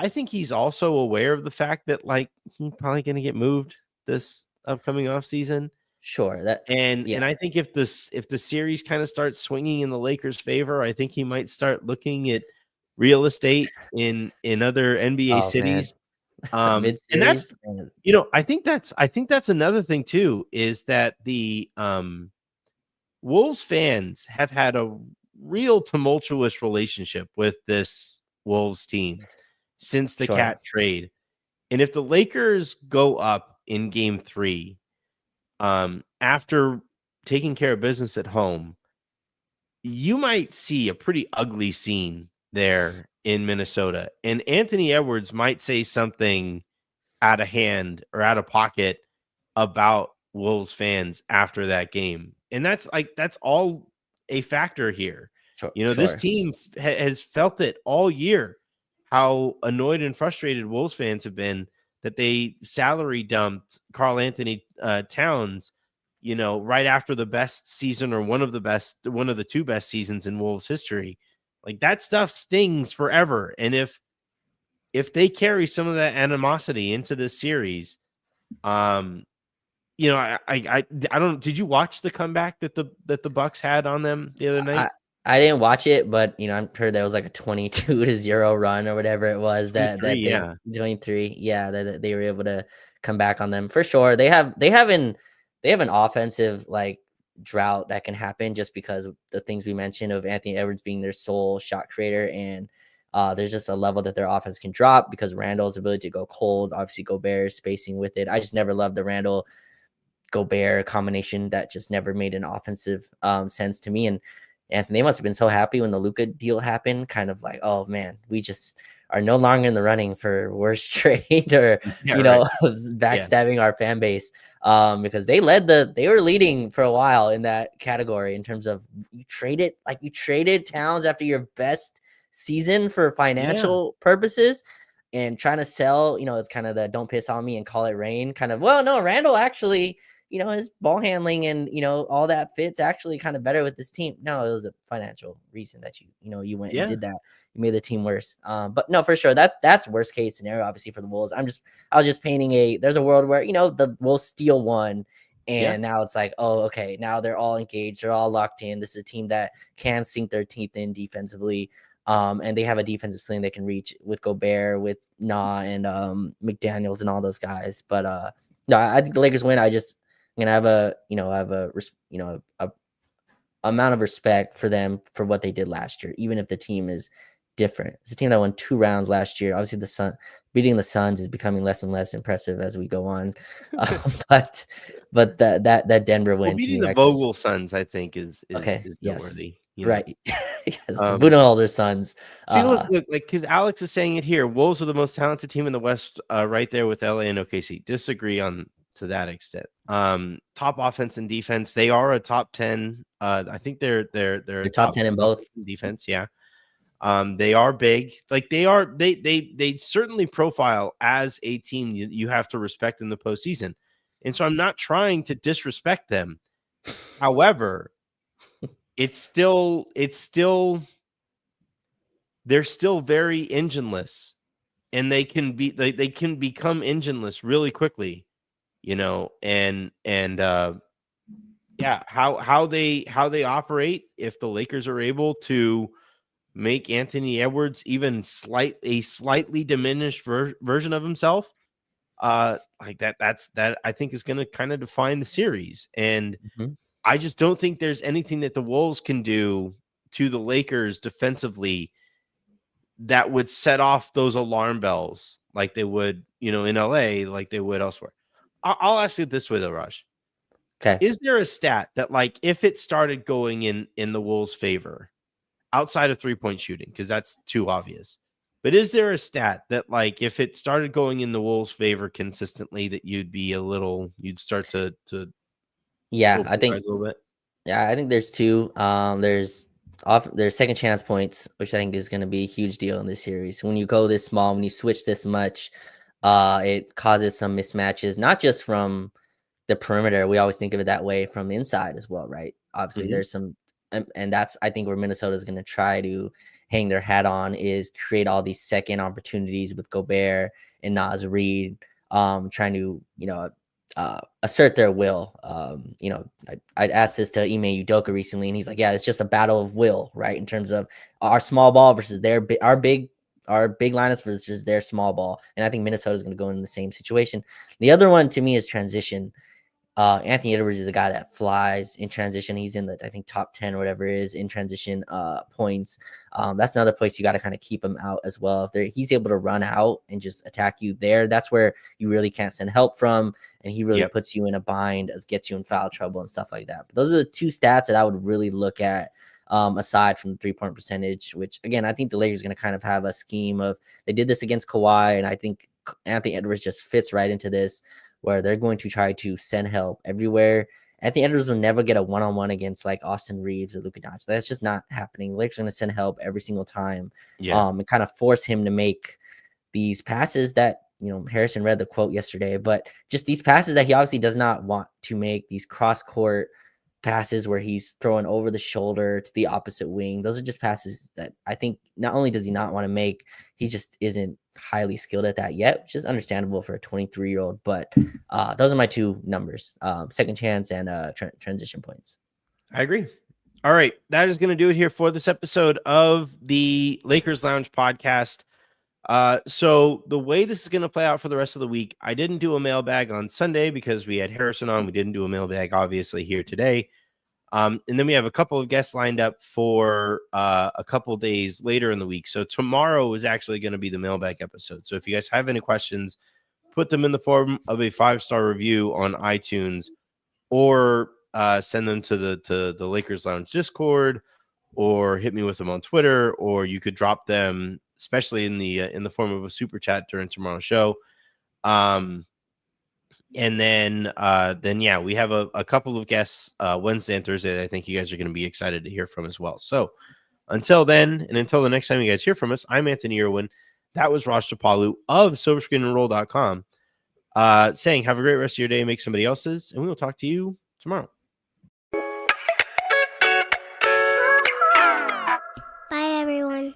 I think he's also aware of the fact that, like, he's probably gonna get moved this upcoming off season. Sure. That And yeah. I think if the series kind of starts swinging in the Lakers' favor, I think he might start looking at real estate in other NBA Oh man. cities. And that's, Mid-series. Man. I think that's another thing too, is that the Wolves fans have had a real tumultuous relationship with this Wolves team since the Sure. Cat trade. And if the Lakers go up in game 3, after taking care of business at home, you might see a pretty ugly scene there in Minnesota. And Anthony Edwards might say something out of hand or out of pocket about Wolves fans after that game. And that's all a factor here. Sure, This sure. team has felt it all year, how annoyed and frustrated Wolves fans have been that they salary dumped Carl Anthony Towns, right after the best season, or one of the two best seasons in Wolves history. Like, that stuff stings forever. And if they carry some of that animosity into this series, um, I don't. Did you watch the comeback that the Bucks had on them the other night? I didn't watch it, but I'm sure there was like a 22-0 run or whatever it was that 23, they yeah, 23. Yeah, that they were able to come back on them for sure. They have an offensive like drought that can happen just because of the things we mentioned of Anthony Edwards being their sole shot creator, and there's just a level that their offense can drop because Randall's ability to go cold, obviously Gobert spacing with it. I just never loved the Randall Gobert combination. That just never made an offensive sense to me. And Anthony must have been so happy when the Luka deal happened, kind of like, oh man, we just are no longer in the running for worst trade or yeah, right, yeah, backstabbing our fan base. Because they were leading for a while in that category in terms of you traded Towns after your best season for yeah, financial purposes and trying to sell, it's kind of the don't piss on me and call it rain kind of. Well, no, Randall actually, his ball handling and, all that fits actually kind of better with this team. No, it was a financial reason that you went and yeah, did that. You made the team worse. But no, for sure, that's worst case scenario, obviously, for the Wolves. I was just painting there's a world where, the Wolves steal one. yeah, And now it's like, oh, okay, now they're all engaged. They're all locked in. This is a team that can sink their teeth in defensively. And they have a defensive ceiling they can reach with Gobert, with Nah, and McDaniels and all those guys. But no, I think the Lakers win. I'm gonna have a amount of respect for them for what they did last year, even if the team is different. It's a team that won 2 rounds last year. Obviously, beating the Suns is becoming less and less impressive as we go on. But that Denver well, win to beating me the actually. Vogel Suns, I think, is Okay, yes, noteworthy. right, yes, the Um, Budenholzer Suns. See, look, like, because Alex is saying it here. Wolves are the most talented team in the West, right there with LA and OKC. Disagree on to that extent. Top offense and defense. They are a top 10. I think they're a They're top top 10 in 10 both. offense and defense. Yeah. They are big. Like, they certainly profile as a team you have to respect in the postseason. And so I'm not trying to disrespect them. However, it's still they're still very engineless, and they can become engineless really quickly, and yeah, how they operate, if the Lakers are able to make Anthony Edwards even a slightly diminished version of himself, like that I think is going to kind of define the series. And Mhm. I just don't think there's anything that the Wolves can do to the Lakers defensively that would set off those alarm bells like they would, in LA, like they would elsewhere. I'll ask it this way though, Raj. Okay. Is there a stat that, like, if it started going in the Wolves' favor outside of 3-point shooting, because that's too obvious, but is there a stat that, like, if it started going in the Wolves' favor consistently, that you'd start to Yeah, open your eyes a little bit? I think there's two. There's second chance points, which I think is going to be a huge deal in this series. When you go this small, when you switch this much, it causes some mismatches, not just from the perimeter. We always think of it that way, from inside as well, right? Obviously, Mhm. there's some, and that's I think where Minnesota is going to try to hang their hat on is create all these second opportunities with Gobert and Naz Reid, trying to assert their will. I asked this to Ime Udoka recently, and he's like, "Yeah, it's just a battle of will, right? In terms of our small ball versus our big lineups versus their small ball." And I think Minnesota is going to go in the same situation. The other one to me is transition. Anthony Edwards is a guy that flies in transition. He's in the, I think, top 10 or whatever it is in transition points. That's another place you got to kind of keep him out as well. If he's able to run out and just attack you there, that's where you really can't send help from. And he really Yep. puts you in a bind, as gets you in foul trouble and stuff like that. But those are the two stats that I would really look at, aside from the 3-point percentage, which, again, I think the Lakers are going to kind of have a scheme of, they did this against Kawhi, and I think Anthony Edwards just fits right into this. where they're going to try to send help everywhere. Anthony Edwards will never get a one-on-one against like Austin Reaves or Luka Doncic. That's just not happening. Lakers are going to send help every single time, and kind of force him to make these passes that, Harrison read the quote yesterday, but just these passes that he obviously does not want to make, these cross-court passes where he's throwing over the shoulder to the opposite wing. Those are just passes that I think not only does he not want to make, he just isn't highly skilled at that yet, which is understandable for a 23-year-old. But those are my two numbers, second chance and transition points. I agree. All right. That is going to do it here for this episode of the Lakers Lounge podcast. So the way this is going to play out for the rest of the week, I didn't do a mailbag on Sunday because we had Harrison on. We didn't do a mailbag, obviously, here today. And then we have a couple of guests lined up for a couple days later in the week. So tomorrow is actually going to be the mailbag episode. So if you guys have any questions, put them in the form of a 5-star review on iTunes, or send them to the Lakers Lounge Discord, or hit me with them on Twitter, or you could drop them, especially in the form of a super chat during tomorrow's show. And then yeah, we have a couple of guests Wednesday and Thursday that I think you guys are going to be excited to hear from as well. So until then, and until the next time you guys hear from us, I'm Anthony Irwin. That was Ross Chapalu of SilverScreenandRoll.com saying have a great rest of your day, make somebody else's, and we will talk to you tomorrow. Bye, everyone.